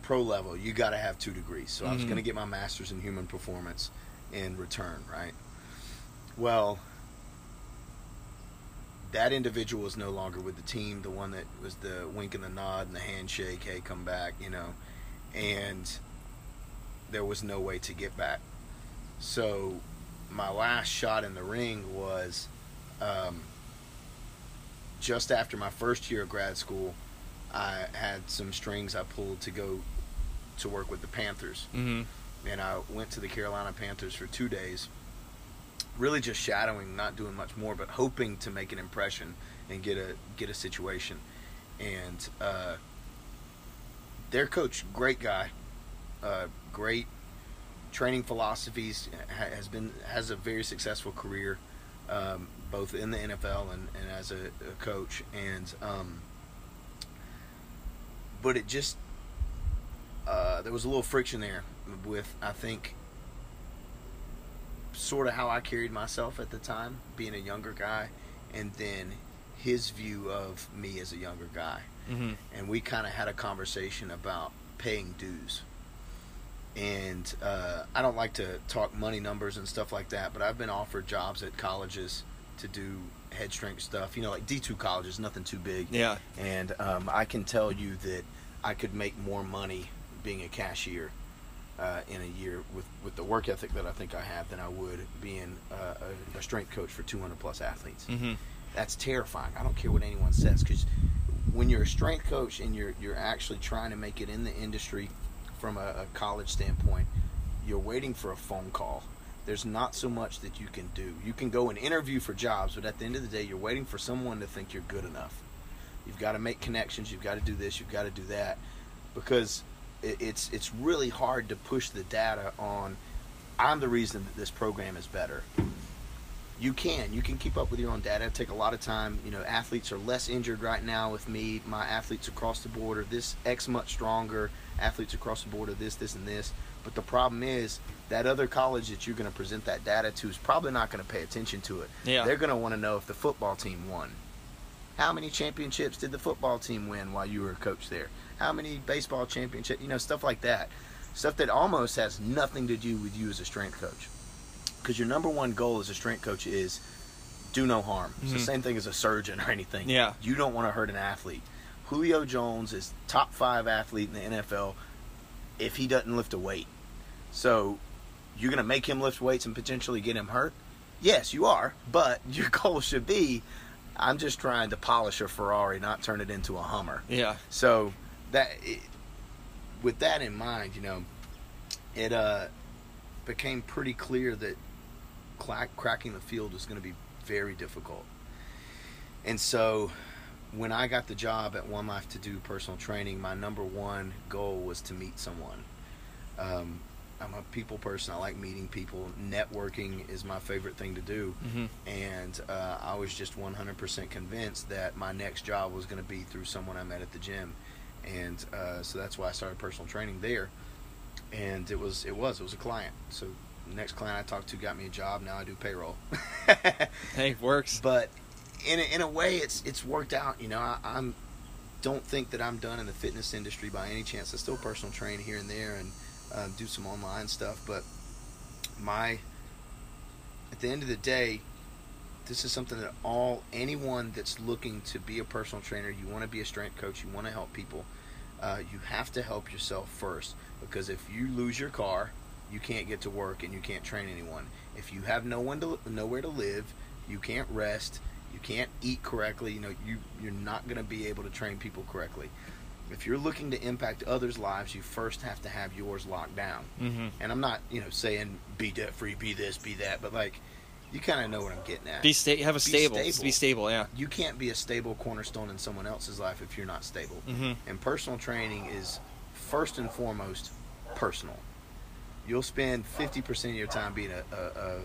pro level you got to have 2 degrees, so I was going to get my master's in human performance in return, right? Well, that individual was no longer with the team, the one that was the wink and the nod and the handshake, hey, come back, and there was no way to get back. So my last shot in the ring was just after my first year of grad school. I had some strings I pulled to go to work with the Panthers. Mm-hmm. And I went to the Carolina Panthers for 2 days, really just shadowing, not doing much more, but hoping to make an impression and get a situation. And their coach, great guy, great training philosophies, has a very successful career, both in the NFL and as a coach. And but it just there was a little friction there with, I think, sort of how I carried myself at the time, being a younger guy, and then his view of me as a younger guy. Mm-hmm. And we kind of had a conversation about paying dues. And I don't like to talk money numbers and stuff like that, but I've been offered jobs at colleges to do head strength stuff, like D2 colleges, nothing too big. Yeah. And I can tell you that I could make more money being a cashier in a year with the work ethic that I think I have than I would being a strength coach for 200 plus athletes. Mm-hmm. That's terrifying. I don't care what anyone says, because when you're a strength coach and you're actually trying to make it in the industry from a college standpoint, you're waiting for a phone call. There's not so much that you can do. You can go and interview for jobs, but at the end of the day, you're waiting for someone to think you're good enough. You've got to make connections. You've got to do this. You've got to do that, because it's really hard to push the data on, I'm the reason that this program is better. You can keep up with your own data. It take a lot of time. Athletes are less injured right now with me. My athletes across the board are this X much stronger. Athletes across the board are this, and this. But the problem is that other college that you're going to present that data to is probably not going to pay attention to it. Yeah. They're going to want to know if the football team won. How many championships did the football team win while you were a coach there? How many baseball championships? Stuff like that. Stuff that almost has nothing to do with you as a strength coach. Because your number one goal as a strength coach is do no harm. It's the same thing as a surgeon or anything. Yeah. You don't want to hurt an athlete. Julio Jones is top 5 athlete in the NFL if he doesn't lift a weight. So you're going to make him lift weights and potentially get him hurt? Yes, you are. But your goal should be, I'm just trying to polish a Ferrari, not turn it into a Hummer. Yeah. So with that in mind, it became pretty clear that cracking the field was going to be very difficult. And so when I got the job at One Life to do personal training, my number one goal was to meet someone. I'm a people person. I like meeting people. Networking is my favorite thing to do. Mm-hmm. And I was just 100% convinced that my next job was going to be through someone I met at the gym. And so that's why I started personal training there. And it was a client. So the next client I talked to got me a job. Now I do payroll. Hey, works. But in a way, it's worked out. I don't think that I'm done in the fitness industry by any chance. I still personal train here and there and do some online stuff. But at the end of the day, this is something that anyone that's looking to be a personal trainer, you want to be a strength coach, you want to help people, you have to help yourself first. Because if you lose your car, you can't get to work and you can't train anyone. If you have nowhere to live, you can't rest, you can't eat correctly, you're not going to be able to train people correctly. If you're looking to impact others' lives, you first have to have yours locked down. Mm-hmm. And I'm not, saying be debt free, be this, be that, but you kind of know what I'm getting at. Be stable, yeah. You can't be a stable cornerstone in someone else's life if you're not stable. Mm-hmm. And personal training is first and foremost personal. You'll spend 50% of your time being a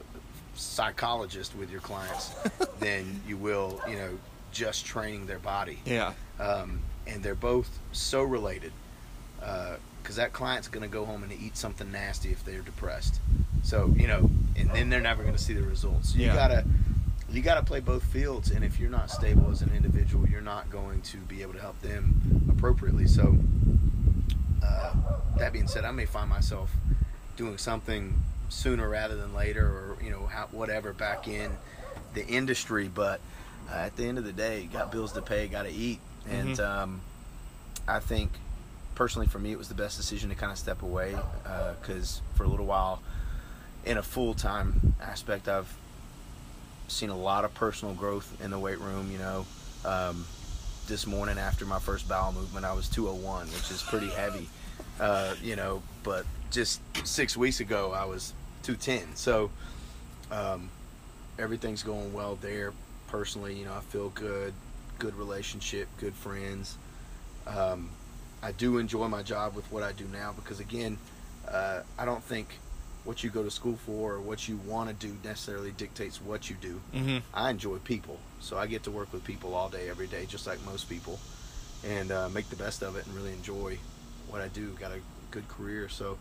psychologist with your clients than you will, just training their body. Yeah. And they're both so related. Because that client's going to go home and eat something nasty if they're depressed. So, and then they're never going to see the results. So you gotta play both fields, and if you're not stable as an individual, you're not going to be able to help them appropriately. So, that being said, I may find myself doing something sooner rather than later, or whatever, back in the industry. But at the end of the day, got bills to pay, got to eat, and I think personally for me, it was the best decision to kind of step away, because for a little while in a full-time aspect, I've seen a lot of personal growth in the weight room. This morning after my first bowel movement, I was 201, which is pretty heavy, but just 6 weeks ago I was 210. So everything's going well there personally. I feel good relationship, good friends. I do enjoy my job with what I do now because, again, I don't think what you go to school for or what you want to do necessarily dictates what you do. Mm-hmm. I enjoy people, so I get to work with people all day, every day, just like most people, and make the best of it and really enjoy what I do. Got a good career, so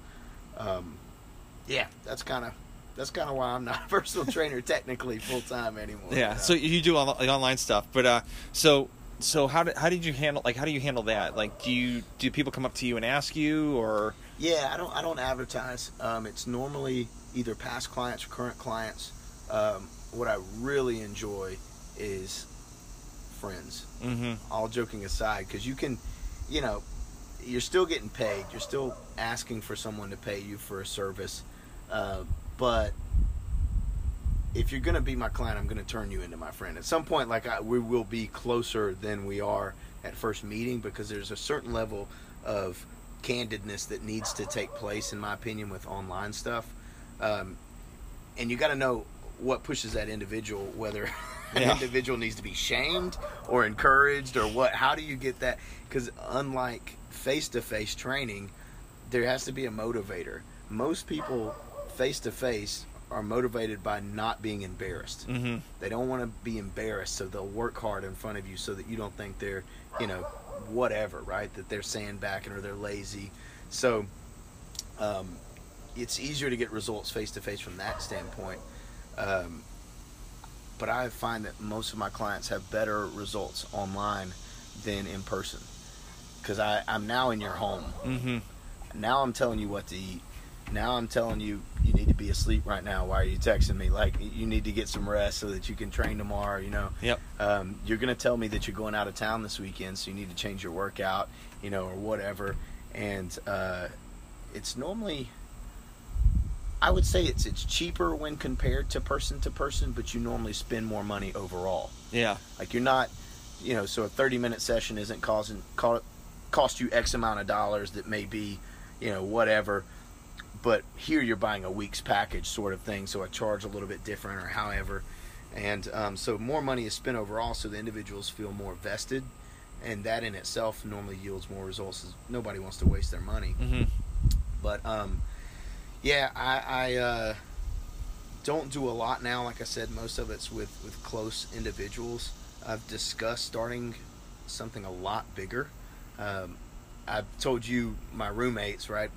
that's kind of why I'm not a personal trainer technically full time anymore. Yeah, so you do online stuff, but so how do you handle that? Like, do people come up to you and ask you, or? Yeah, I don't advertise. It's normally either past clients or current clients. What I really enjoy is friends. Mm-hmm. All joking aside, because you can, you're still getting paid. You're still asking for someone to pay you for a service. But if you're going to be my client, I'm going to turn you into my friend. At some point, we will be closer than we are at first meeting, because there's a certain level of candidness that needs to take place, in my opinion, with online stuff. And you got to know what pushes that individual, whether an individual needs to be shamed or encouraged or what. How do you get that? Because unlike face-to-face training, there has to be a motivator. Most people face-to-face are motivated by not being embarrassed. Mm-hmm. They don't want to be embarrassed, so they'll work hard in front of you so that you don't think they're, whatever, right? That they're sandbagging or they're lazy. So it's easier to get results face-to-face from that standpoint. But I find that most of my clients have better results online than in person, because I'm now in your home. Mm-hmm. Now I'm telling you what to eat. Now I'm telling you need to be asleep right now. Why are you texting me? Like, you need to get some rest so that you can train tomorrow, Yep. You're going to tell me that you're going out of town this weekend, so you need to change your workout, or whatever. And it's normally, I would say it's cheaper when compared to person, but you normally spend more money overall. Yeah. Like, you're not, so a 30-minute session isn't cost you X amount of dollars that may be, whatever. But here you're buying a week's package sort of thing, so I charge a little bit different or however. And so more money is spent overall, so the individuals feel more vested, and that in itself normally yields more results, as nobody wants to waste their money. Mm-hmm. But I don't do a lot now. Like I said, most of it's with close individuals. I've discussed starting something a lot bigger. I've told you my roommates, right?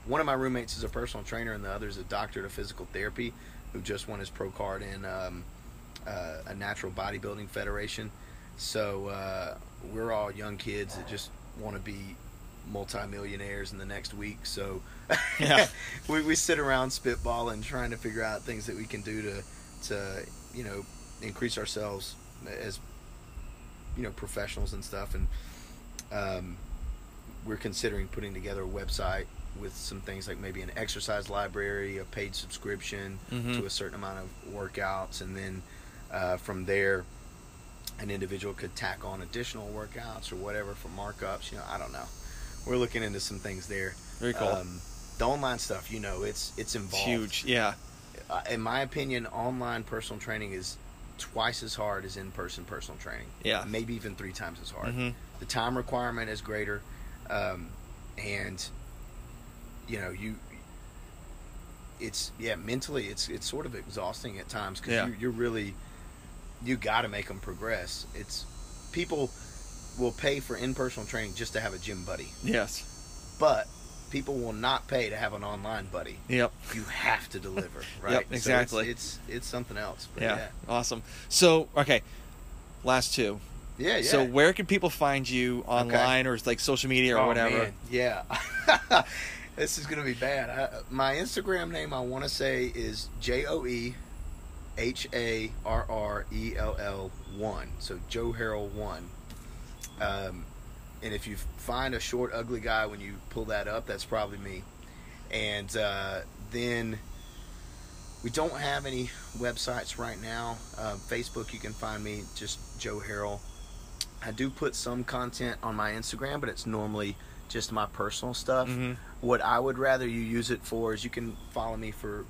One of my roommates is a personal trainer, and the other is a doctor of physical therapy who just won his pro card in a natural bodybuilding federation. So we're all young kids that just want to be multimillionaires in the next week. So yeah. we sit around spitballing, trying to figure out things that we can do to increase ourselves as professionals and stuff. And we're considering putting together a website with some things like maybe an exercise library, a paid subscription to a certain amount of workouts, and then from there an individual could tack on additional workouts or whatever for markups. I don't know. We're looking into some things there. Very cool. The online stuff, it's involved. It's huge, yeah. In my opinion, online personal training is twice as hard as in-person personal training. Yeah. Maybe even 3 times as hard. Mm-hmm. The time requirement is greater, and mentally it's sort of exhausting at times, because you got to make them progress. It's people will pay for in-person training just to have a gym buddy. Yes. But people will not pay to have an online buddy. Yep. You have to deliver, right? Yep, exactly. So it's something else. But yeah. Awesome. So, okay, last two. Yeah. So where can people find you online, or like social media or whatever? Man. Yeah. This is going to be bad. My Instagram name, I want to say, is JoeHarrell 1. So Joe Harrell 1. And if you find a short, ugly guy when you pull that up, that's probably me. And then We don't have any websites right now. Facebook, you can find me, just Joe Harrell. I do put some content on my Instagram, but it's normally just my personal stuff. What I would rather you use it for is you can follow me for,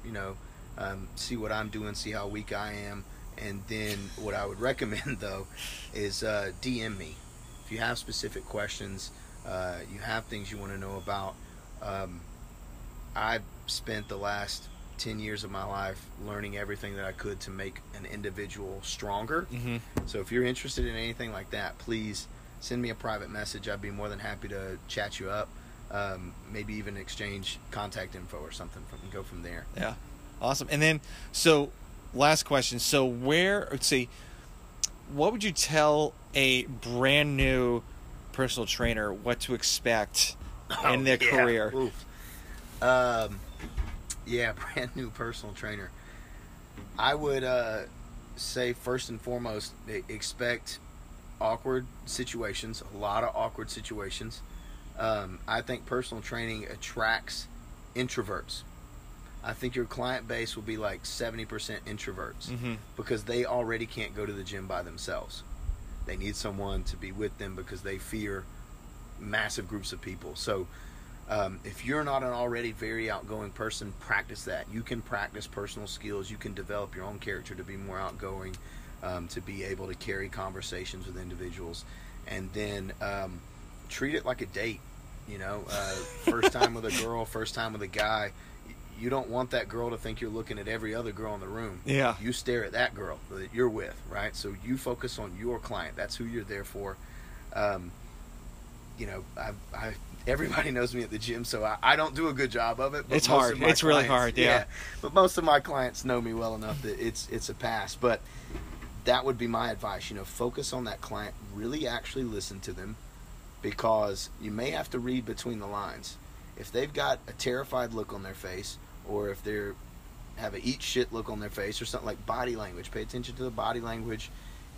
see what I'm doing, see how weak I am. And then what I would recommend, though, is DM me. If you have specific questions, you have things you want to know about. I've spent the last 10 years of my life learning everything that I could to make an individual stronger. So if you're interested in anything like that, please send me a private message. I'd be more than happy to chat you up, maybe even exchange contact info or something and go from there. Yeah, awesome. And then, so last question. So let's see, what would you tell a brand new personal trainer what to expect in their career? Brand new personal trainer. I would say first and foremost, expect awkward situations, a lot of awkward situations. I think personal training attracts introverts. I think your client base will be like 70% introverts because they already can't go to the gym by themselves. They need someone to be with them because they fear massive groups of people. So if you're not an already very outgoing person, practice that. You can practice personal skills. You can develop your own character to be more outgoing, to be able to carry conversations with individuals. And then treat it like a date. First time with a girl, first time with a guy. You don't want that girl to think you're looking at every other girl in the room. Yeah. You stare at that girl that you're with, right? So you focus on your client. That's who you're there for. Everybody knows me at the gym, so I don't do a good job of it. But it's hard. It's really hard, yeah. But most of my clients know me well enough that it's a pass. But that would be my advice. Focus on that client. Really actually listen to them, because you may have to read between the lines. If they've got a terrified look on their face, or if they have a eat shit look on their face, or something, like body language, pay attention to the body language,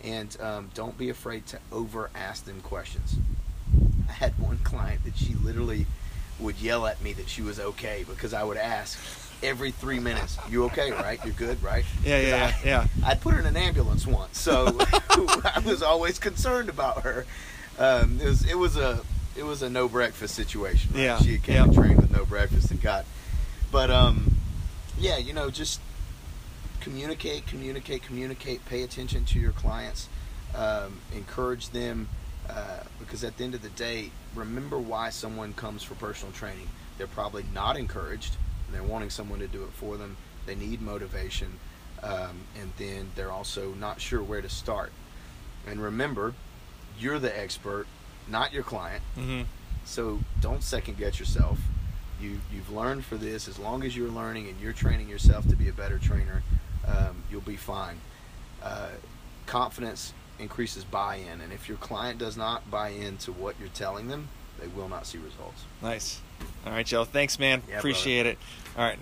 and don't be afraid to over ask them questions. I had one client that she literally would yell at me that she was okay because I would ask every 3 minutes, "You okay, right? You're good, right?" Yeah. I'd put her in an ambulance once, so I was always concerned about her. It was a no breakfast situation. Right? Yeah. She came and trained with no breakfast and got. But just communicate. Pay attention to your clients. Encourage them, because at the end of the day, remember why someone comes for personal training. They're probably not encouraged, and they're wanting someone to do it for them. They need motivation, and then they're also not sure where to start. And remember, you're the expert, not your client. So don't second guess yourself. You've learned for this. As long as you're learning and you're training yourself to be a better trainer, you'll be fine. Confidence increases buy-in, and if your client does not buy into what you're telling them, they will not see results. Nice. All right, Joe. Thanks, man. Yeah, appreciate it. All right.